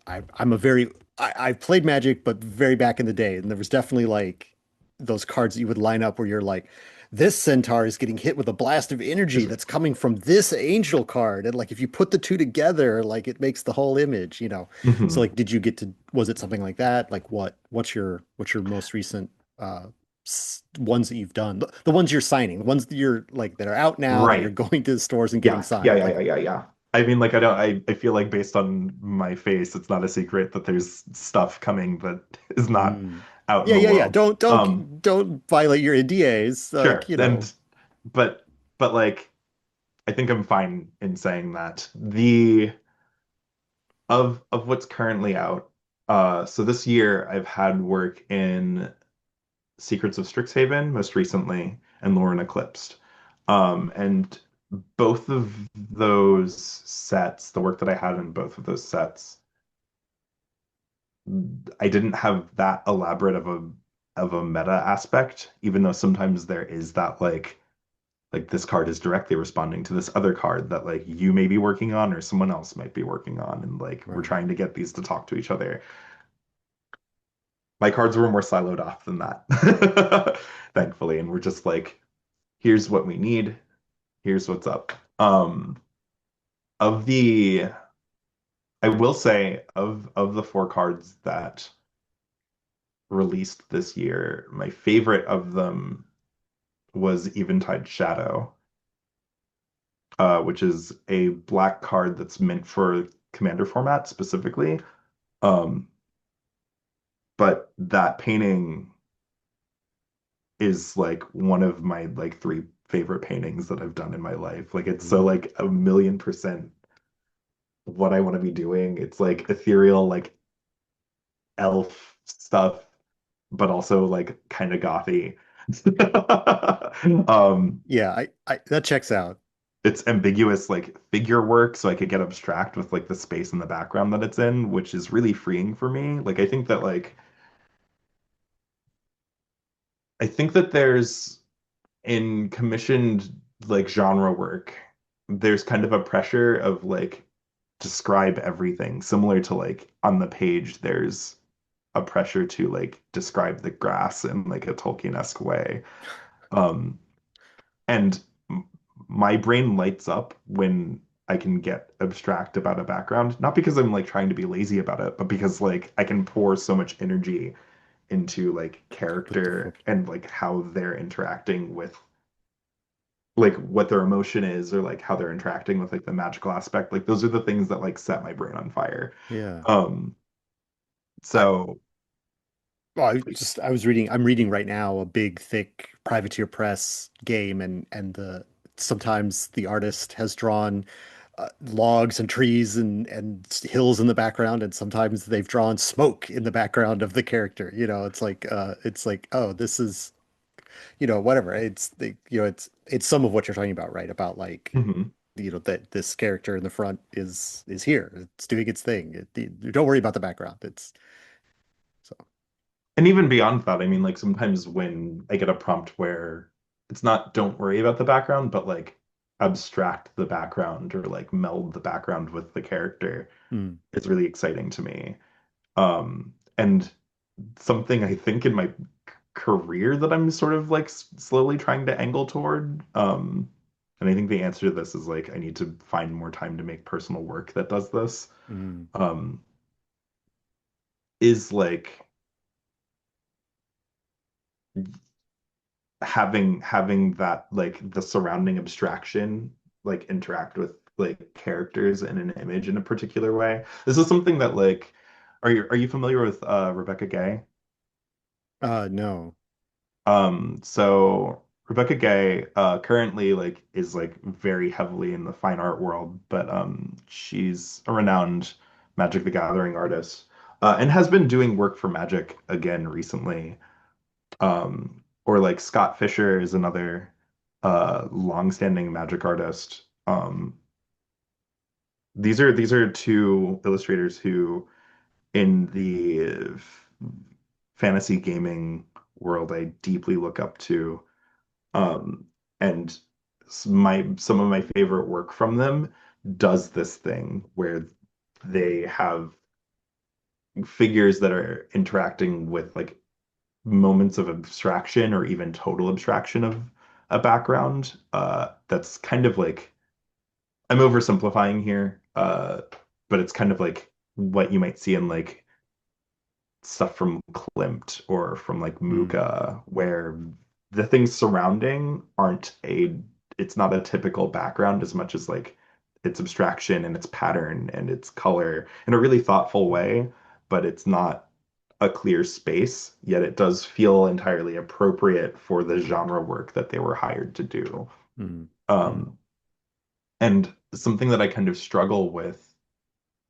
I'm a very I've played Magic, but very back in the day, and there was definitely like those cards that you would line up where you're like, this centaur is getting hit with a blast of energy that's coming from this angel card, and like if you put the two together, like it makes the whole image, you know. So Mhm. like, did you get to? Was it something like that? Like what's your most recent ones that you've done? The ones you're signing, the ones that you're like that are out now that you're Right. going to the stores and getting Yeah. Yeah. signed. Yeah. Like, Yeah. Yeah. Yeah. I mean, like, I feel like based on my face, it's not a secret that there's stuff coming that is not mm. out in Yeah, the yeah, yeah. world. Don't Um, don't violate your NDAs. Like, sure. But, but like, I think I'm fine in saying that of what's currently out. So this year I've had work in Secrets of Strixhaven most recently and Lauren Eclipsed. And both of those sets, the work that I had in both of those sets, I didn't have that elaborate of a meta aspect, even though sometimes there is that like this card is directly responding to this other card that like you may be working on or someone else might be working on, and like we're right. trying to get these to talk to each other. My cards were more siloed off than that, thankfully, and we're just like, here's what we need, here's what's up. Of the, I will say of the four cards that released this year, my favorite of them was Eventide Shadow, which is a black card that's meant for commander format specifically. Um, but that painting is like one of my like three favorite paintings that I've done in my life. Like it's so Mm. like 1,000,000% what I want to be doing. It's like ethereal, like elf stuff, but also like kind of gothy. Um, Yeah, I that checks out. it's ambiguous like figure work, so I could get abstract with like the space in the background that it's in, which is really freeing for me. Like I think that there's in commissioned like genre work, there's kind of a pressure of like describe everything, similar to like on the page, there's a pressure to like describe the grass in like a Tolkien-esque way. Um, and my brain lights up when I can get abstract about a background, not because I'm like trying to be lazy about it, but because like I can pour so much energy into like With the character and like how they're interacting with like what their emotion is or like how they're interacting with like the magical aspect. Like those are the things that like set my brain on fire. yeah. Um, I so well, I'm reading right now a big thick privateer press game and the sometimes the artist has drawn logs and trees and hills in the background and sometimes they've drawn smoke in the background of the character. You know, it's like oh, this is whatever. It's the it's some of what you're talking about, right? About like mhm. that this character in the front is here. It's doing its thing. Don't worry about the background. It's so And even beyond that, I mean, like sometimes when I get a prompt where it's not don't worry about the background, but like abstract the background or like meld the background with the character, hmm. it's really exciting to me. And something I think in my career that I'm sort of like slowly trying to angle toward. And I think the answer to this is like I need to find more time to make personal work that does this. Hmm. Um, is like having that like the surrounding abstraction like interact with like characters in an image in a particular way. This is something that like are you familiar with Rebecca Gay? No. So Rebecca Gay currently like is like very heavily in the fine art world, but she's a renowned Magic the Gathering artist and has been doing work for Magic again recently. or like Scott Fisher is another long-standing magic artist. These are two illustrators who in the fantasy gaming world I deeply look up to. Um, and my some of my favorite work from them does this thing where they have figures that are interacting with like moments of abstraction or even total abstraction of a background. That's kind of like I'm oversimplifying here, but it's kind of like what you might see in like stuff from Klimt or from like Mm, Muka, where the things surrounding it's not a typical background as much as like its abstraction and its pattern and its color in a really thoughtful way, but it's not a clear space, yet it does feel entirely appropriate for the genre work that they were hired to do. mm, mm, Um, and something that I kind of struggle with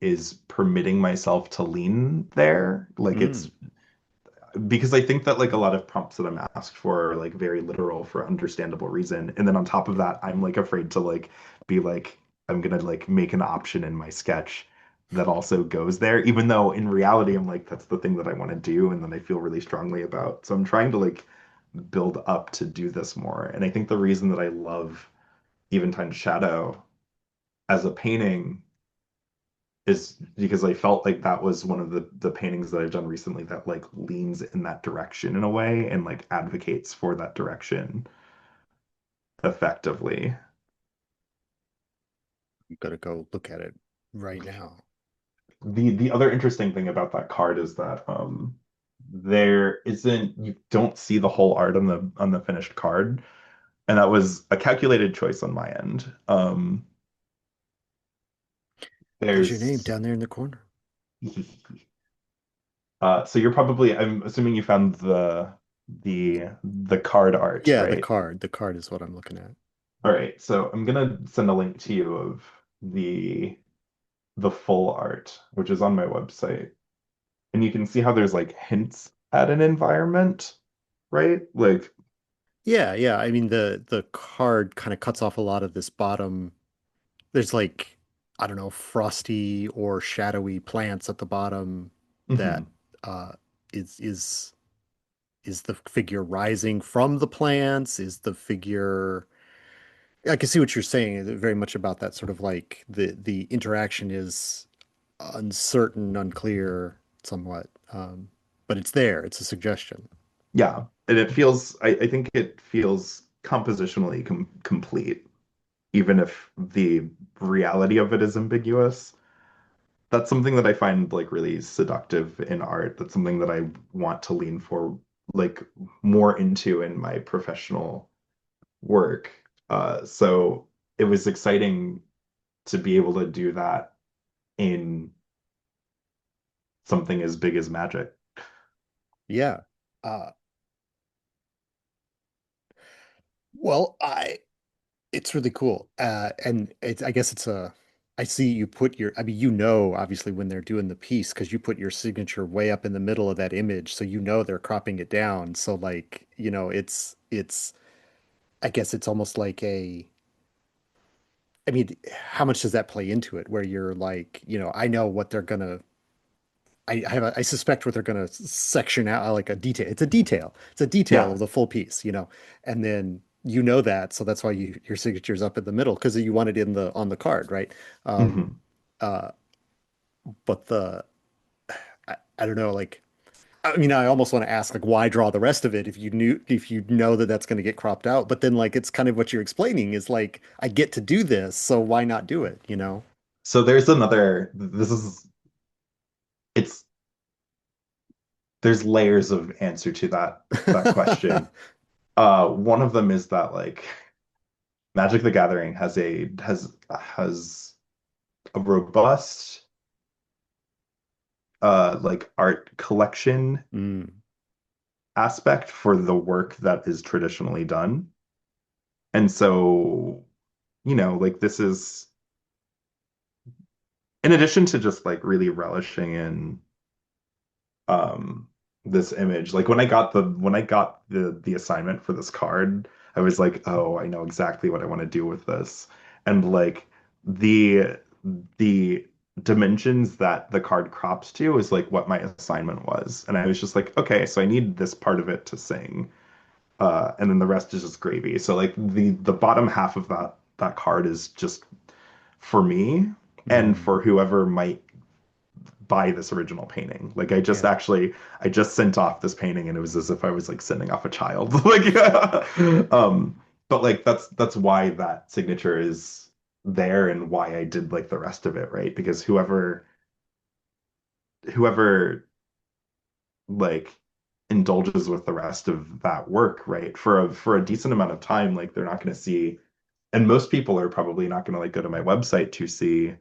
is permitting myself to lean there. Like mm. it's because I think that like a lot of prompts that I'm asked for are like very literal for understandable reason. And then on top of that, I'm like afraid to like be like, I'm gonna like make an option in my sketch that also goes there, even though in reality I'm like, that's the thing that I want to do and then I feel really strongly about. So I'm trying to like build up to do this more. And I think the reason that I love Eventide Shadow as a painting is because I felt like that was one of the paintings that I've done recently that like leans in that direction in a way and like advocates for that direction effectively. I'm gonna go look at it right now. The other interesting thing about that card is that there isn't you don't see the whole art on the finished card. And that was a calculated choice on my end. There's your name There's down there in the corner. so you're probably I'm assuming you found the card art, Yeah, the right? card. The card is what I'm looking at. All right, so I'm gonna send a link to you of the the full art, which is on my website. And you can see how there's like hints at an environment, right? Like, Yeah, yeah. I mean the card kind of cuts off a lot of this bottom. There's like, I don't know, frosty or shadowy plants at the bottom that mhm. uh is is the figure rising from the plants? Is the figure I can see what you're saying, very much about that sort of like the interaction is uncertain, unclear, somewhat. But it's there. It's a suggestion. Yeah. And I think it feels compositionally complete, even if the reality of it is ambiguous. That's something that I find like really seductive in art. That's something that I want to lean for like more into in my professional work. So it was exciting to be able to do that in something as big as Magic. Yeah. Uh, well, it's really cool. And I guess it's a, I see you put your, I mean, obviously when they're doing the piece, because you put your signature way up in the middle of that image, so they're cropping it down. So like, I guess it's almost like I mean, how much does that play into it? Where you're like, I know what they're gonna, I suspect what they're gonna section out like a detail. It's a detail. It's a detail Yeah. of the full piece, and then that, so that's why your signature's up in the middle because you want it in the on the card, right? Um, Hmm. uh, but I don't know, like, I mean, I almost want to ask, like, why draw the rest of it if you know that that's going to get cropped out? But then, like, it's kind of what you're explaining is like, I get to do this, so why not do it, So there's another, it's, there's layers of answer to that question. One of them is that like Magic the Gathering has a robust like art collection Mm, aspect for the work that is traditionally done. And so, like this is in addition to just like really relishing in um this image. Like when I got the assignment for this card, I was like, oh, I know exactly what I want to do with this. And like the the dimensions that the card crops to is like what my assignment was. And I was just like, okay, so I need this part of it to sing. And then the rest is just gravy. So like the bottom half of that card is just for me and Mm, for whoever might buy this original painting. Like yeah. I just sent off this painting and it was as if I was like sending off a child. Like but like that's why that signature is there and why I did like the rest of it, right? Because whoever like indulges with the rest of that work, right? For a decent amount of time, like they're not going to see, and most people are probably not going to like go to my website to see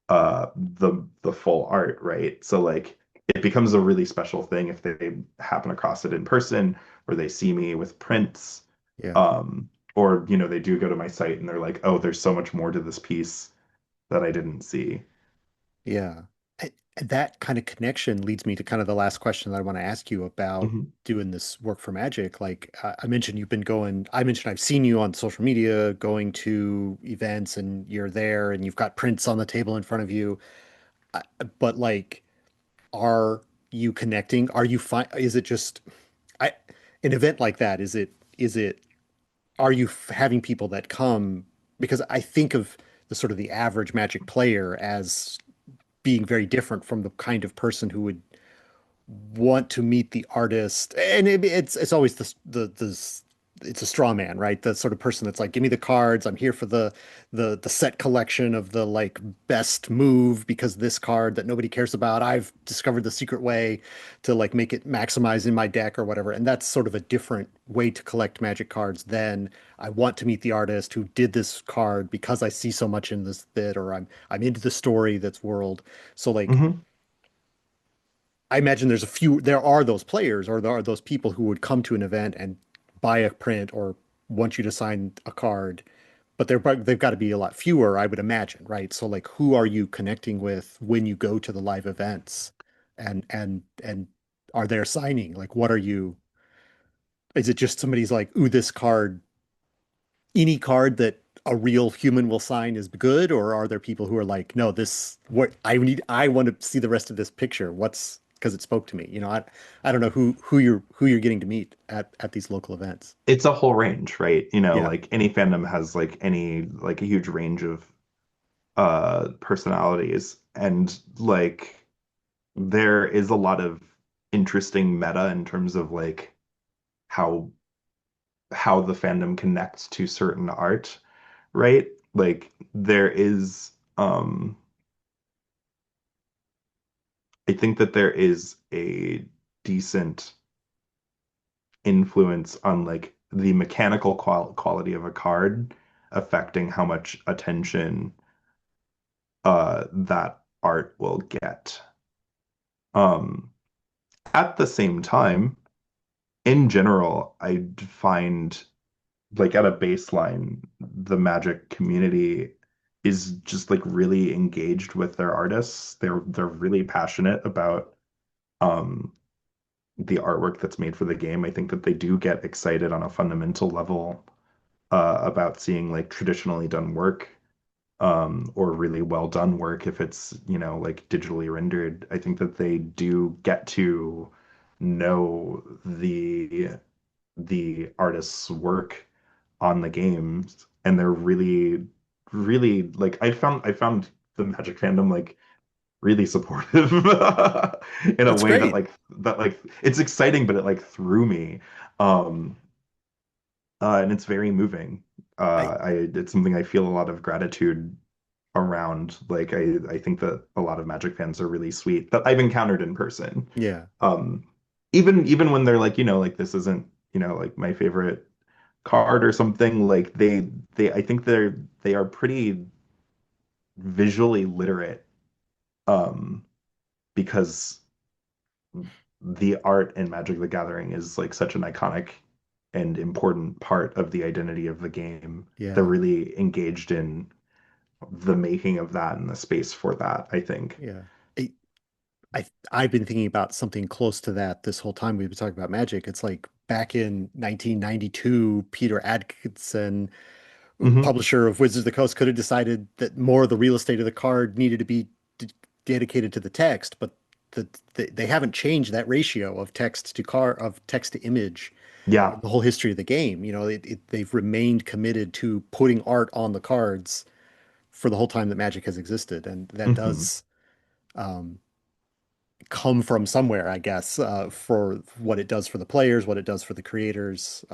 the full art, right? So like it becomes a really special thing if they happen across it in person or they see me with prints. Yeah. Um, or you know, they do go to my site and they're like, oh, there's so much more to this piece that I didn't see. Yeah. And that kind of connection leads me to kind of the last question that I want to ask you about Mhm. doing this work for Magic. Like I mentioned, I mentioned I've seen you on social media going to events and you're there and you've got prints on the table in front of you. I, but like, are you connecting? Are you fine? Is it just, I, an event like that, are you having people that come? Because I think of the sort of the average Magic player as being very different from the kind of person who would want to meet the artist. And it's always it's a straw man, right? The sort of person that's like, give me the cards. I'm here for the set collection of the like best move because this card that nobody cares about, I've discovered the secret way to like make it maximize in my deck or whatever. And that's sort of a different way to collect Magic cards than I want to meet the artist who did this card because I see so much in this bit, or I'm into the story that's world. So like Mhm. I imagine there are those players or there are those people who would come to an event and buy a print or want you to sign a card, but they've got to be a lot fewer, I would imagine, right? So like, who are you connecting with when you go to the live events, and are there signing? Like, what are you? Is it just somebody's like, ooh, this card, any card that a real human will sign is good, or are there people who are like, no, this what I want to see the rest of this picture. What's because it spoke to me. I don't know who you're getting to meet at these local events. It's a whole range, right? You know, Yeah, like any fandom has like any like a huge range of personalities and like there is a lot of interesting meta in terms of like how how the fandom connects to certain art, right? Like there is I think that there is a decent influence on like the mechanical quality of a card affecting how much attention that art will get. Um, at the same time, in general, I find like at a baseline, the Magic community is just like really engaged with their artists. They're really passionate about um the artwork that's made for the game. I think that they do get excited on a fundamental level about seeing like traditionally done work or really well done work if it's, you know, like digitally rendered. I think that they do get to know the artist's work on the games and they're really like I found the Magic fandom like really supportive in a that's way that great. like it's exciting but it like threw me um and it's very moving. I I it's something I feel a lot of gratitude around. Like I think that a lot of Magic fans are really sweet that I've encountered in person. Yeah, Um, even when they're like, you know, like this isn't, you know, like my favorite card or something, like they I think they are pretty visually literate because the art in Magic the Gathering is like such an iconic and important part of the identity of the game. They're yeah, really engaged in the making of that and the space for that, I think. yeah. I've been thinking about something close to that this whole time we've been talking about Magic. It's like back in 1992, Peter Adkison, Hmm. publisher of Wizards of the Coast, could have decided that more of the real estate of the card needed to be dedicated to the text, but they haven't changed that ratio of text to image in Yeah. the whole history of the game. They've remained committed to putting art on the cards for the whole time that Magic has existed, and that Hmm. does um, come from somewhere, I guess, for what it does for the players, what it does for the creators.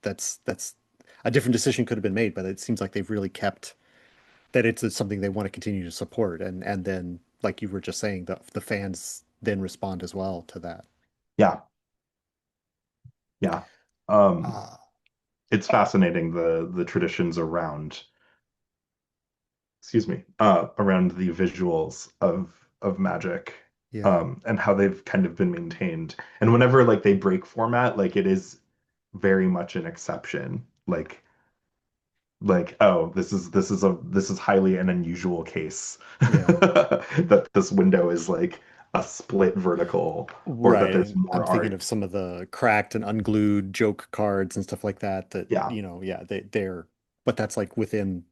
That's a different decision could have been made, but it seems like they've really kept that it's something they want to continue to support, and then like you were just saying, the fans then respond as well to that. Yeah. Yeah. Um, Uh, it's fascinating the traditions around, excuse me, around the visuals of Magic, yeah, and how they've kind of been maintained. And whenever like they break format, like it is very much an exception. Oh, this is highly an unusual case yeah. that this window is like a split vertical, or that Right. there's And I'm more thinking art. of some of the cracked and unglued joke cards and stuff like that Yeah. yeah, but that's like within,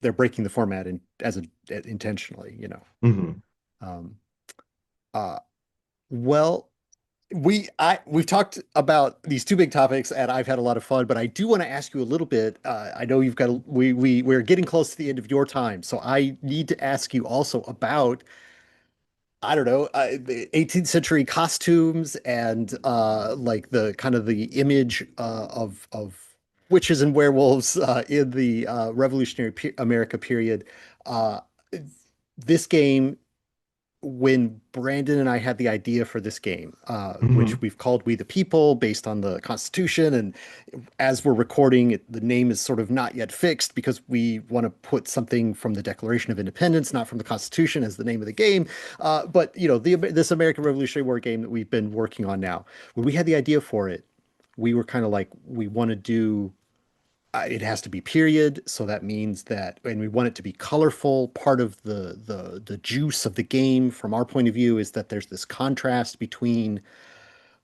they're breaking the format in as a intentionally. Hmm. Um, uh, well, we've talked about these two big topics and I've had a lot of fun, but I do want to ask you a little bit. I know you've got, we're getting close to the end of your time, so I need to ask you also about, I don't know, the 18th century costumes and like the kind of the image of witches and werewolves in the Revolutionary pe America period. Uh, this game, when Brandon and I had the idea for this game, which Hmm. we've called We the People based on the Constitution, and as we're recording, the name is sort of not yet fixed because we want to put something from the Declaration of Independence, not from the Constitution, as the name of the game. But this American Revolutionary War game that we've been working on now, when we had the idea for it, we were kind of like, we want to do. It has to be period, so that means that, and we want it to be colorful. Part of the juice of the game, from our point of view, is that there's this contrast between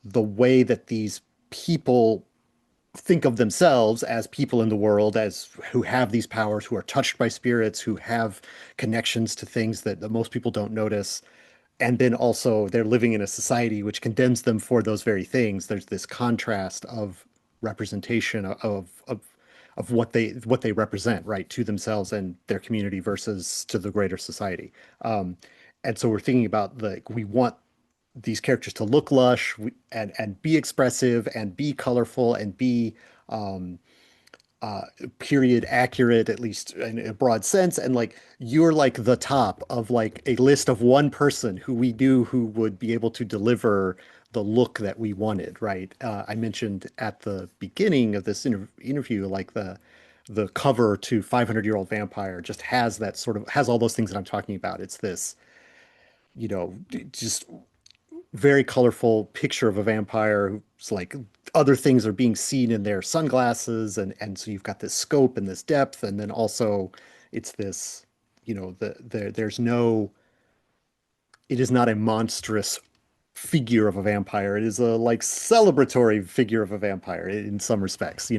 the way that these people think of themselves as people in the world, as who have these powers, who are touched by spirits, who have connections to things that most people don't notice. And then also they're living in a society which condemns them for those very things. There's this contrast of representation of what they represent, right, to themselves and their community versus to the greater society. Um, and so we're thinking about we want these characters to look lush and be expressive and be colorful and be um, period accurate, at least in a broad sense. And like you're like the top of like a list of one person who we knew who would be able to deliver the look that we wanted, right? I mentioned at the beginning of this interview, like the cover to 500-Year-Old Vampire just has that sort of has all those things that I'm talking about. It's this, just very colorful picture of a vampire who's like other things are being seen in their sunglasses, and so you've got this scope and this depth, and then also it's this, there's no, it is not a monstrous figure of a vampire. It is a like celebratory figure of a vampire in some respects,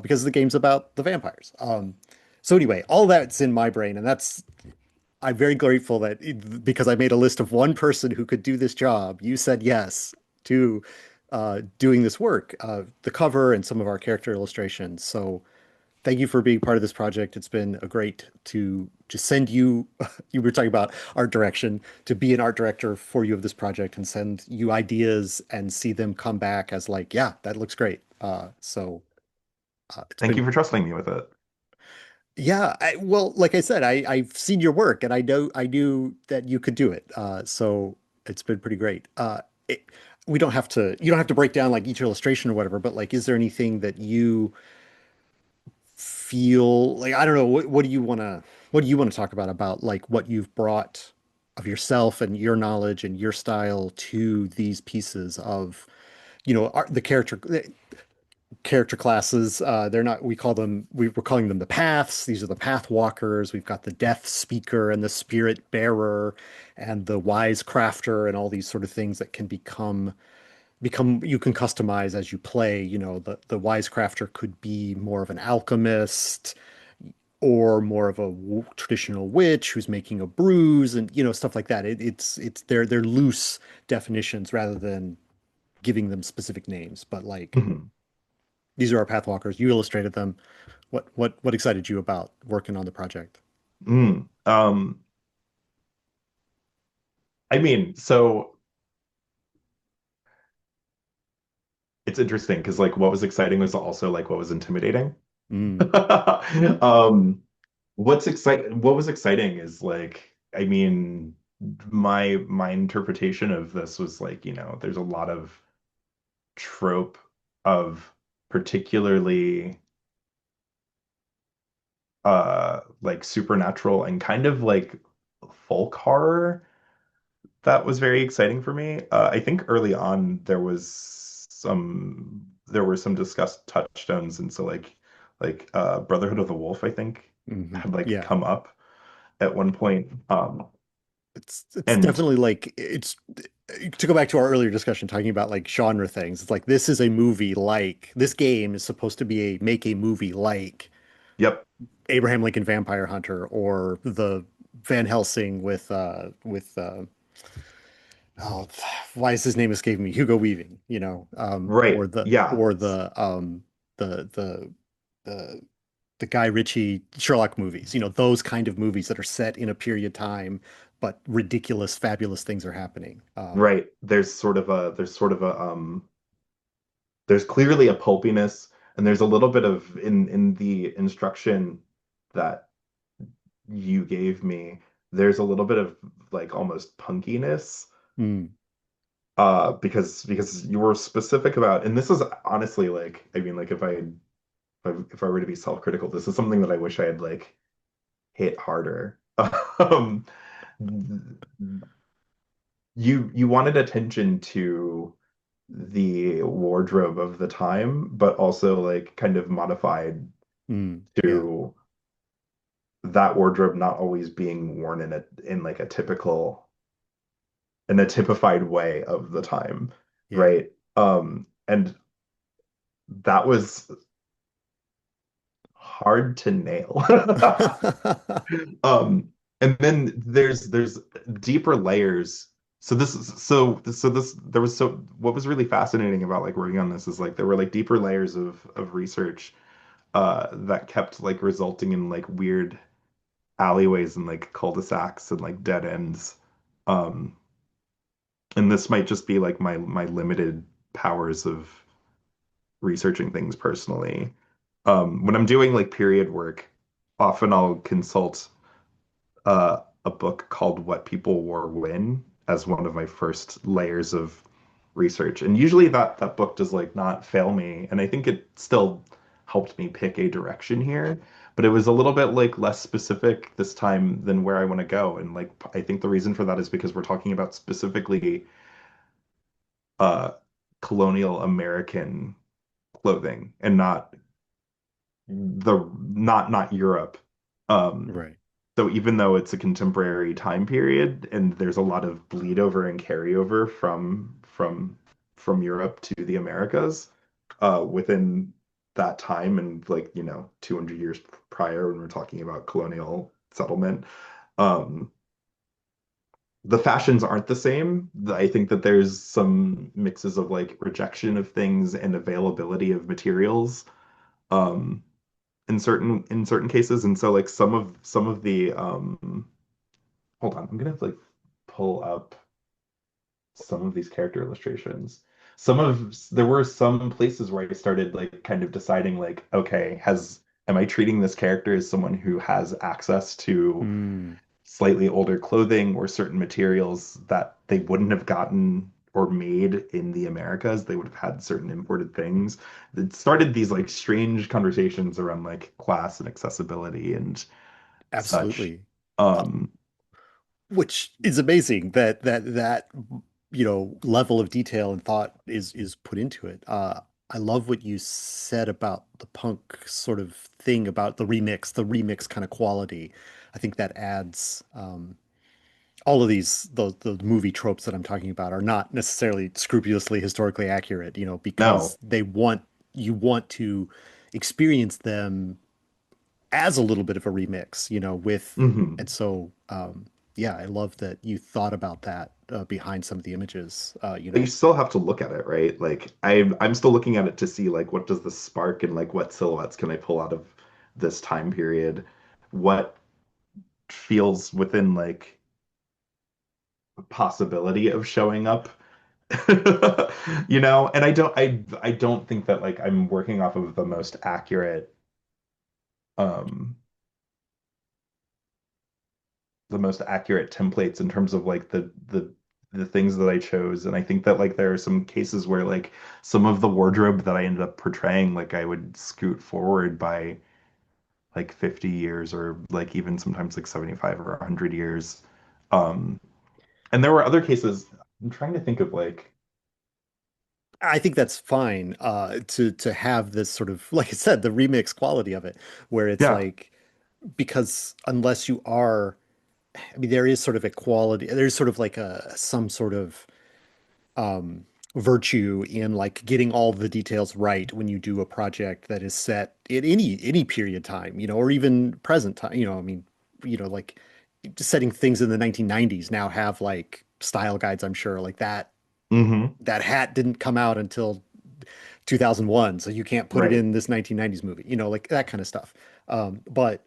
because the game's about the vampires. So anyway, all that's in my brain, and I'm very grateful that because I made a list of one person who could do this job, you said yes to doing this work, the cover and some of our character illustrations. So thank you for being part of this project. It's been a great to just send you, you were talking about art direction, to be an art director for you of this project and send you ideas and see them come back as like, yeah, that looks great. It's Thank been you for trusting me with it. Yeah, well, like I said, I've seen your work and I knew that you could do it. So it's been pretty great. We don't have to you don't have to break down like each illustration or whatever, but like is there anything that you feel like, I don't know, what do you want to talk about like what you've brought of yourself and your knowledge and your style to these pieces of, art, the character. character classes. They're not, we're calling them the paths. These are the path walkers. We've got the death speaker and the spirit bearer and the wise crafter and all these sort of things that can become you can customize as you play. You know, the wise crafter could be more of an alchemist or more of a traditional witch who's making a brews and stuff like that. It's they're loose definitions rather than giving them specific names. But like Mhm. these are our pathwalkers. You illustrated them. What excited you about working on the project? Mm. I mean, so it's interesting because like what was exciting was also like what was intimidating. Mm, Um, what was exciting is like, I mean, my interpretation of this was like, there's a lot of trope of particularly like supernatural and kind of like folk horror that was very exciting for me. I think early on there were some discussed touchstones, and so like Brotherhood of the Wolf, I think, hmm. had like Yeah, come up at one point. it's And definitely like it's to go back to our earlier discussion talking about like genre things. It's like this is a movie like this game is supposed to be a make a movie like yep, Abraham Lincoln Vampire Hunter or the Van Helsing with oh, why is his name escaping me? Hugo Weaving, right, yeah, or the the the Guy Ritchie Sherlock movies, those kind of movies that are set in a period of time, but ridiculous, fabulous things are happening. right. There's clearly a pulpiness, and there's a little bit of in the instruction that you gave me, there's a little bit of like almost punkiness Mm, because you were specific about, and this is honestly like, I mean, like if I were to be self-critical, this is something that I wish I had like hit harder. um you wanted attention to the wardrobe of the time, but also like kind of modified yeah, to that wardrobe not always being worn in like a typical in a typified way of the time, yeah. right? And that was hard to nail. And then there's deeper layers. So this is so this there was so what was really fascinating about like working on this is like there were like deeper layers of research that kept like resulting in like weird alleyways and like cul-de-sacs and like dead ends. Um, and this might just be like my limited powers of researching things personally. When I'm doing like period work, often I'll consult a book called What People Wore When as one of my first layers of research. And usually that book does like not fail me. And I think it still helped me pick a direction here. But it was a little bit like less specific this time than where I want to go. And like I think the reason for that is because we're talking about specifically uh colonial American clothing and not Europe. Um, Right. so even though it's a contemporary time period and there's a lot of bleed over and carryover from Europe to the Americas, within that time and like 200 years prior when we're talking about colonial settlement, um, the fashions aren't the same. I think that there's some mixes of like rejection of things and availability of materials. Um, in certain cases, and so like some of the hold on, I'm gonna have to like pull up some of these character illustrations. There were some places where I started like kind of deciding like, okay, has am I treating this character as someone who has access to Mm, slightly older clothing or certain materials that they wouldn't have gotten or made in the Americas? They would have had certain imported things. It started these like strange conversations around like class and accessibility and such. absolutely. Uh, Um, which is amazing that level of detail and thought is put into it. I love what you said about the punk sort of thing about the remix kind of quality. I think that adds all of the movie tropes that I'm talking about are not necessarily scrupulously historically accurate, because No. you want to experience them as a little bit of a remix, and Hmm. so yeah, I love that you thought about that behind some of the images, But you still have to look at it, right? Like I'm still looking at it to see like what does this spark and like what silhouettes can I pull out of this time period? What feels within like possibility of showing up? And I don't think that like I'm working off of um the most accurate templates in terms of like the things that I chose. And I think that like there are some cases where like some of the wardrobe that I ended up portraying, like I would scoot forward by like 50 years or like even sometimes like 75 or 100 years. Um, and there were other cases. I'm trying to think of like, I think that's fine to have this sort of, like I said, the remix quality of it, where it's yeah, like, because unless you are, I mean, there is sort of a quality, there's sort of like a some sort of um, virtue in like getting all the details right when you do a project that is set in any period time, or even present time. I mean, like setting things in the 1990s now have like style guides, I'm sure, like hmm, that hat didn't come out until 2001, so you can't put it right, in this 1990s movie, like that kind of stuff. But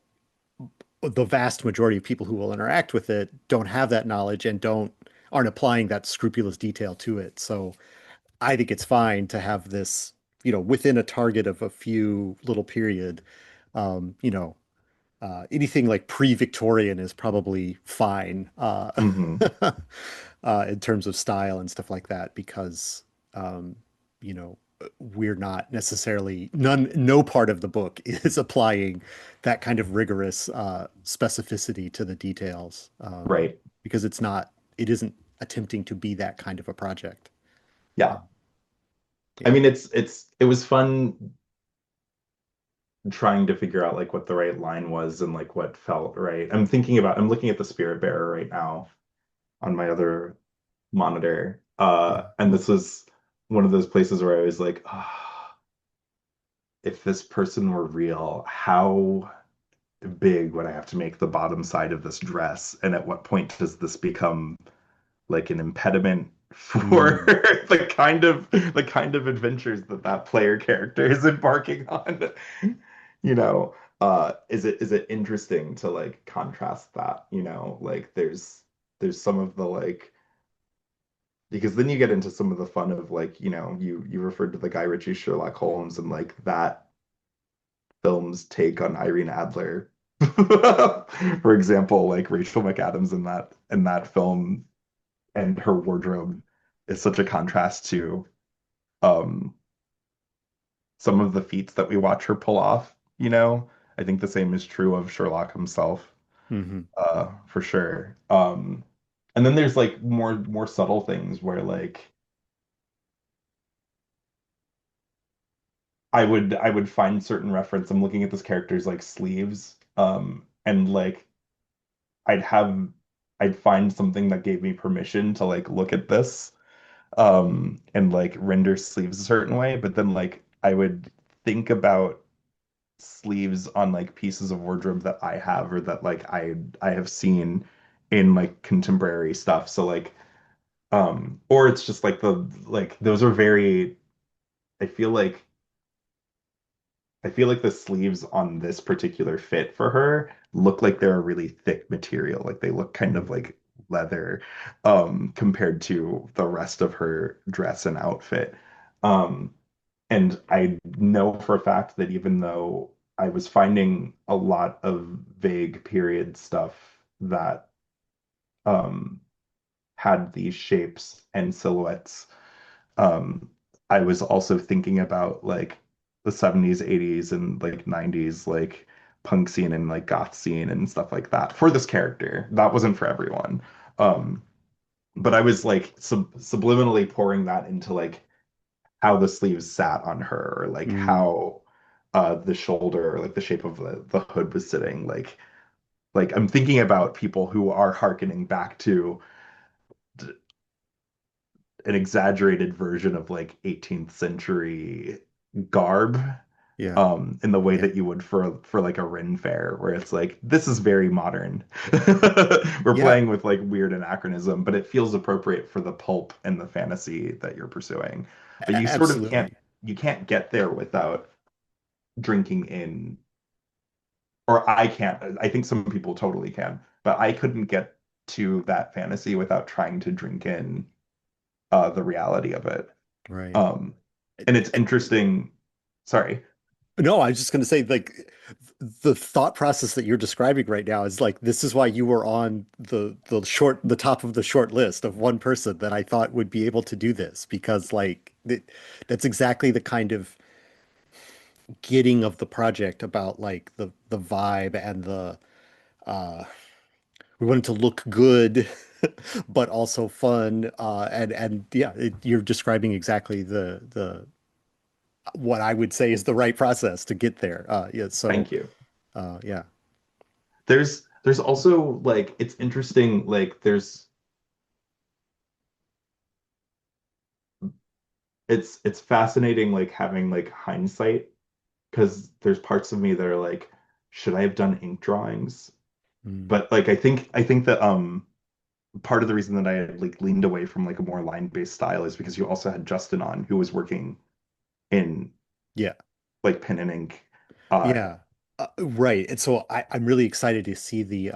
the vast majority of people who will interact with it don't have that knowledge and aren't applying that scrupulous detail to it. So I think it's fine to have this, within a target of a few little period. Um, you know, Anything like pre-Victorian is probably fine hmm, in terms of style and stuff like that, because um, you know, we're not necessarily no part of the book is applying that kind of rigorous specificity to the details, right, because it isn't attempting to be that kind of a project. yeah. I Yeah. mean, it was fun trying to figure out like what the right line was and like what felt right. I'm looking at the Spirit Bearer right now on my other monitor. Yeah. And this was one of those places where I was like, ah, if this person were real, how big would I have to make the bottom side of this dress? And at what point does this become like an impediment for Mm. the kind of adventures that that player character is embarking on? You know, is it interesting to like contrast that, like there's some of the like because then you get into some of the fun of like, you referred to the Guy Ritchie Sherlock Holmes and like that film's take on Irene Adler. For example, like Rachel McAdams in that film and her wardrobe is such a contrast to um some of the feats that we watch her pull off. I think the same is true of Sherlock himself, Hmm. for sure. And then there's like more subtle things where like I would find certain reference. I'm looking at this character's like sleeves, and like I'd have I'd find something that gave me permission to like look at this, and like render sleeves a certain way, but then like I would think about sleeves on like pieces of wardrobe that I have or that like I have seen in like contemporary stuff. So like or it's just like those are very I feel like I feel like the sleeves on this particular fit for her look like they're a really thick material. Like they look kind of like leather, compared to the rest of her dress and outfit. Um, and I know for a fact that even though I was finding a lot of vague period stuff that um, had these shapes and silhouettes, um, I was also thinking about like the 70s, 80s, and like 90s, like punk scene and like goth scene and stuff like that for this character. That wasn't for everyone. But I was like subliminally pouring that into like how the sleeves sat on her, or like Mm, how the shoulder, or like the shape of the hood was sitting. Like I'm thinking about people who are hearkening back to an exaggerated version of like 18th century garb, yeah. in the way Yeah. that you would for like a Ren fair, where it's like this is very modern. We're Yeah. playing with like weird anachronism, but it feels appropriate for the pulp and the fantasy that you're pursuing. But you sort of can't Absolutely. you can't get there without drinking in, or I can't. I think some people totally can, but I couldn't get to that fantasy without trying to drink in the reality of it. Right. Um, and it's interesting. Sorry. No, I was just going to say, like, the thought process that you're describing right now is like this is why you were on the top of the short list of one person that I thought would be able to do this because that's exactly the kind of getting of the project about like the vibe and the uh we want it to look good but also fun and yeah you're describing exactly the what I would say is the right process to get there. Yeah, so Thank you. yeah. There's also like it's interesting, like it's fascinating like having like hindsight, because there's parts of me that are like, should I have done ink drawings? Mm, But like I think that part of the reason that I had like leaned away from like a more line-based style is because you also had Justin on, who was working in yeah. like pen and ink. Uh Yeah. Right. And so I'm really excited to see the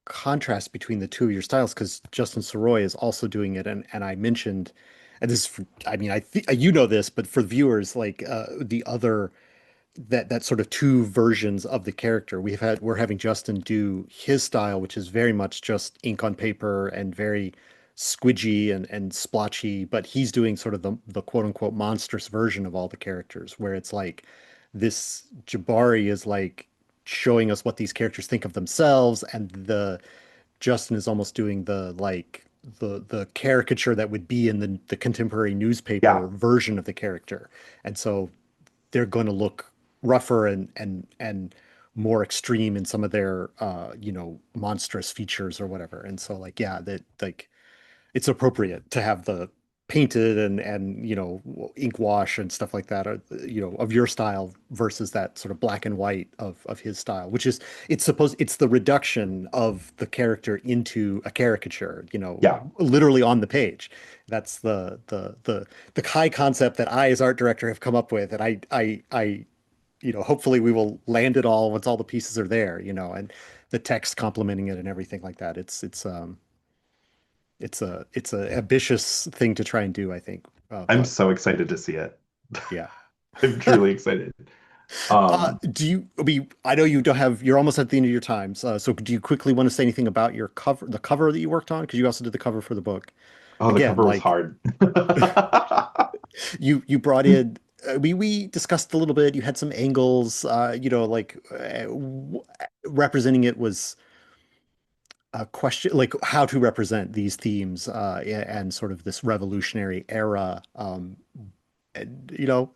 contrast between the two of your styles because Justin Soroy is also doing it. And I mentioned, and this is, I mean, I think you know this, but for viewers, like the other that sort of two versions of the character. We're having Justin do his style, which is very much just ink on paper and very squidgy and splotchy, but he's doing sort of the quote unquote monstrous version of all the characters, where it's like this Jabari is like showing us what these characters think of themselves, and the Justin is almost doing the like the caricature that would be in the contemporary newspaper yeah, version of the character. And so they're going to look rougher and more extreme in some of their monstrous features or whatever. And so like yeah, that like it's appropriate to have the painted and ink wash and stuff like that of your style versus that sort of black and white of his style, which is it's the reduction of the character into a caricature, yeah. literally on the page. That's the high concept that I as art director have come up with, and I hopefully we will land it all once all the pieces are there, and the text complementing it and everything like that. It's a ambitious thing to try and do, I think. I'm But so excited to see it. yeah. I'm truly excited. Um, I know you don't have, you're almost at the end of your time. So do you quickly want to say anything about the cover that you worked on? Because you also did the cover for the book. oh, the Again, cover was like hard. you brought in, we discussed a little bit, you had some angles, representing it was a question, like how to represent these themes, and sort of this revolutionary era. And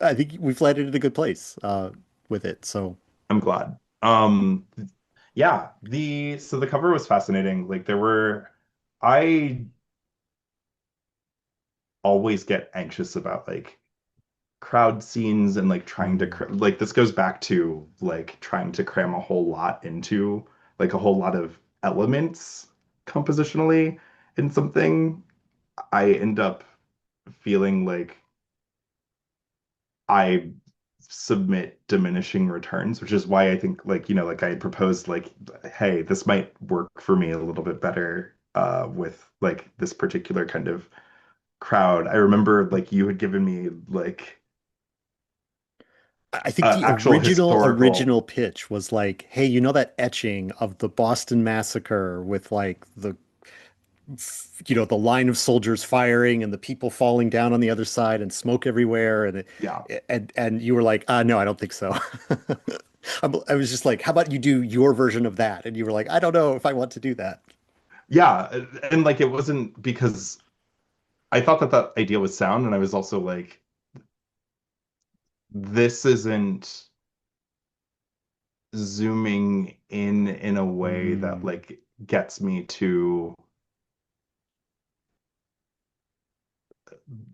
I think we've landed in a good place with it. So I'm glad. Yeah, the cover was fascinating. Like I always get anxious about like crowd scenes and like trying to mm, like this goes back to like trying to cram a whole lot into like a whole lot of elements compositionally in something. I end up feeling like I submit diminishing returns, which is why I think like, like I proposed like, hey, this might work for me a little bit better with like this particular kind of crowd. I remember like you had given me like I think the actual historical, original pitch was like, hey, that etching of the Boston Massacre with like the line of soldiers firing and the people falling down on the other side and smoke everywhere yeah. and you were like, no, I don't think so. I was just like, how about you do your version of that? And you were like, I don't know if I want to do that. Yeah, and like it wasn't because I thought that that idea was sound, and I was also like, this isn't zooming in a way that Mm, like gets me to,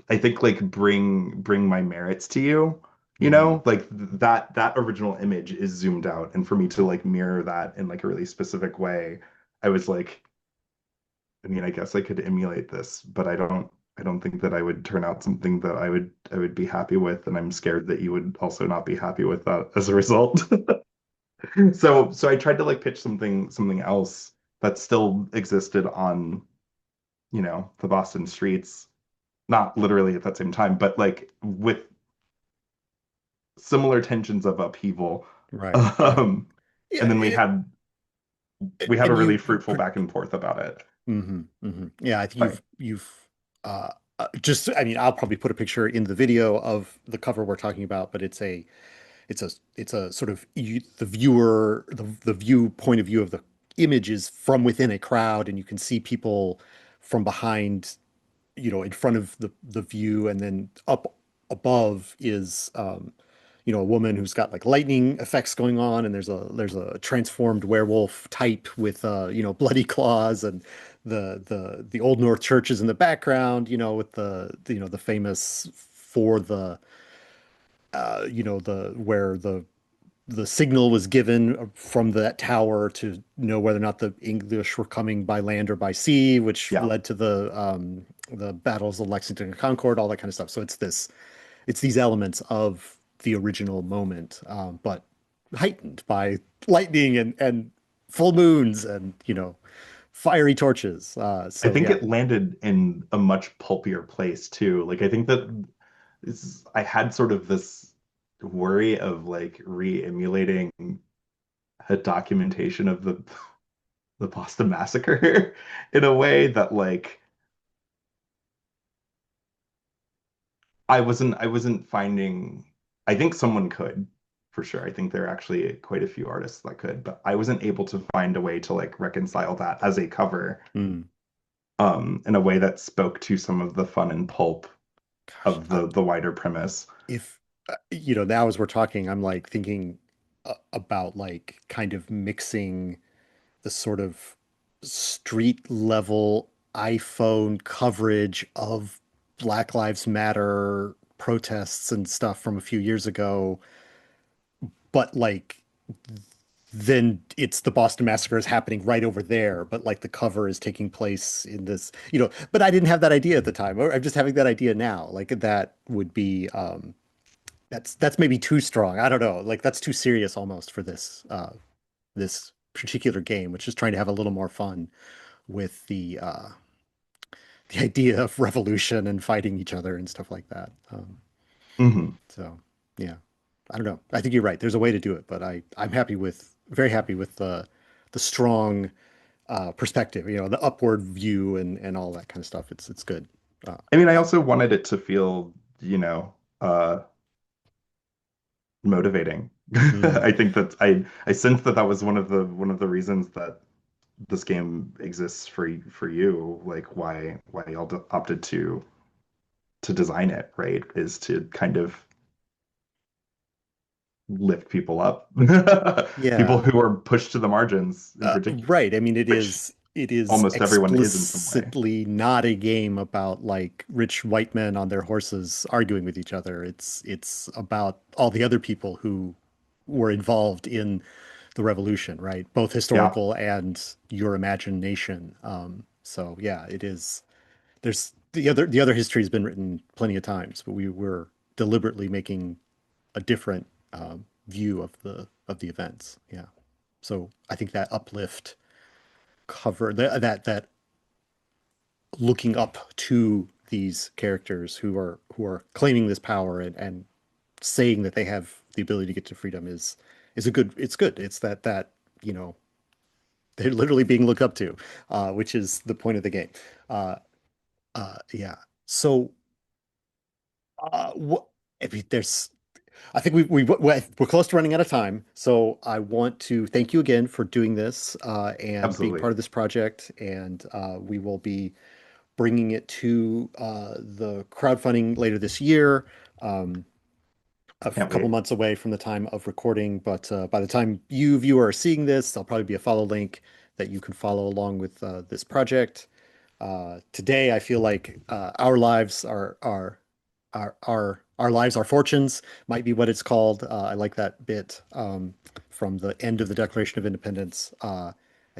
I think, like bring my merits to you. You mm, know, like that original image is zoomed out, and for me to like mirror that in like a really specific way, I was like, I mean, I guess I could emulate this, but I don't think that I would turn out something that I would be happy with, and I'm scared that you would also not be happy with that as a result. So I tried to like pitch something else that still existed on, the Boston streets, not literally at that same time, but like with similar tensions of upheaval. right, right. Um, Yeah, and then we had a and really fruitful back and forth about it. Yeah, I think But you've just I mean, I'll probably put a picture in the video of the cover we're talking about, but it's a sort of the viewer the view point of view of the image is from within a crowd, and you can see people from behind, in front of the view, and then up above is a woman who's got like lightning effects going on, and there's a transformed werewolf type with bloody claws, and the Old North church is in the background, with the famous for the the where the signal was given from that tower to know whether or not the English were coming by land or by sea, which yeah, led to the battles of Lexington and Concord, all that kind of stuff. So it's these elements of the original moment, but heightened by lightning and full moons and fiery torches. I So think yeah. it landed in a much pulpier place too. Like I think that I had sort of this worry of like re-emulating a documentation of the Boston Massacre in a way that like I wasn't finding. I think someone could, for sure. I think there are actually quite a few artists that could, but I wasn't able to find a way to like reconcile that as a cover, Mm, in a way that spoke to some of the fun and pulp gosh, of the wider premise. if now as we're talking, I'm like thinking about like kind of mixing the sort of street level iPhone coverage of Black Lives Matter protests and stuff from a few years ago, but like then it's the Boston Massacre is happening right over there, but like the cover is taking place in this, but I didn't have that idea at the time. I'm just having that idea now. Like that would be that's maybe too strong. I don't know. Like that's too serious almost for this particular game, which is trying to have a little more fun with the idea of revolution and fighting each other and stuff like that. Hmm. So yeah, I don't know. I think you're right. There's a way to do it, but I'm very happy with the strong perspective. The upward view and all that kind of stuff. It's good. Uh, I mean, I also wanted it to feel, you know, uh, motivating. mm, I think that I sense that that was one of the reasons that this game exists for you, like why y'all opted to design it, right? Is to kind of lift people up, people yeah. who are pushed to the margins in particular, Right. I mean, it which is it is almost everyone is in some way. explicitly not a game about like rich white men on their horses arguing with each other. It's about all the other people who were involved in the revolution, right? Both Yeah. historical and your imagination. So yeah, it is. There's the other history has been written plenty of times, but we were deliberately making a different view of the events. Yeah. So I think that uplift cover that looking up to these characters who are claiming this power and saying that they have the ability to get to freedom is a good it's good. It's that you know they're literally being looked up to, which is the point of the game. Uh, yeah. So what I mean, I think we're close to running out of time, so I want to thank you again for doing this and being Absolutely. part of this project, and we will be bringing it to the crowdfunding later this year. Um, a Can't couple wait. months away from the time of recording, but by the time you viewer are seeing this, there'll probably be a follow link that you can follow along with this project. Today, I feel like our lives our lives, our fortunes might be what it's called. I like that bit from the end of the Declaration of Independence. I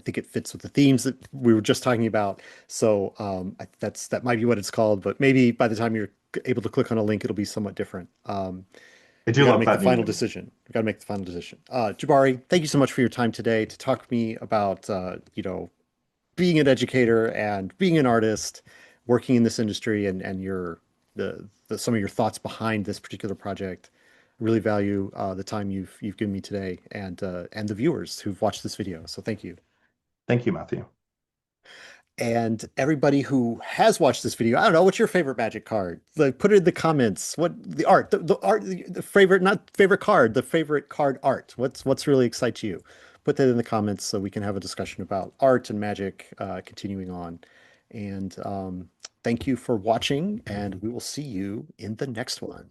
think it fits with the themes that we were just talking about. So that might be what it's called, but maybe by the time you're able to click on a link, it'll be somewhat different. I We do got to love make the that new final name. decision. We got to make the final decision. Jabari, thank you so much for your time today to talk to me about, being an educator and being an artist, working in this industry, and the some of your thoughts behind this particular project. I really value the time you've given me today, and the viewers who've watched this video. So thank you. Thank you, Matthew. And everybody who has watched this video, I don't know, what's your favorite Magic card? Like, put it in the comments. What the art, the art, the favorite, not favorite card, the favorite card art. What's really excites you? Put that in the comments so we can have a discussion about art and Magic continuing on. And thank you for watching, and we will see you in the next one.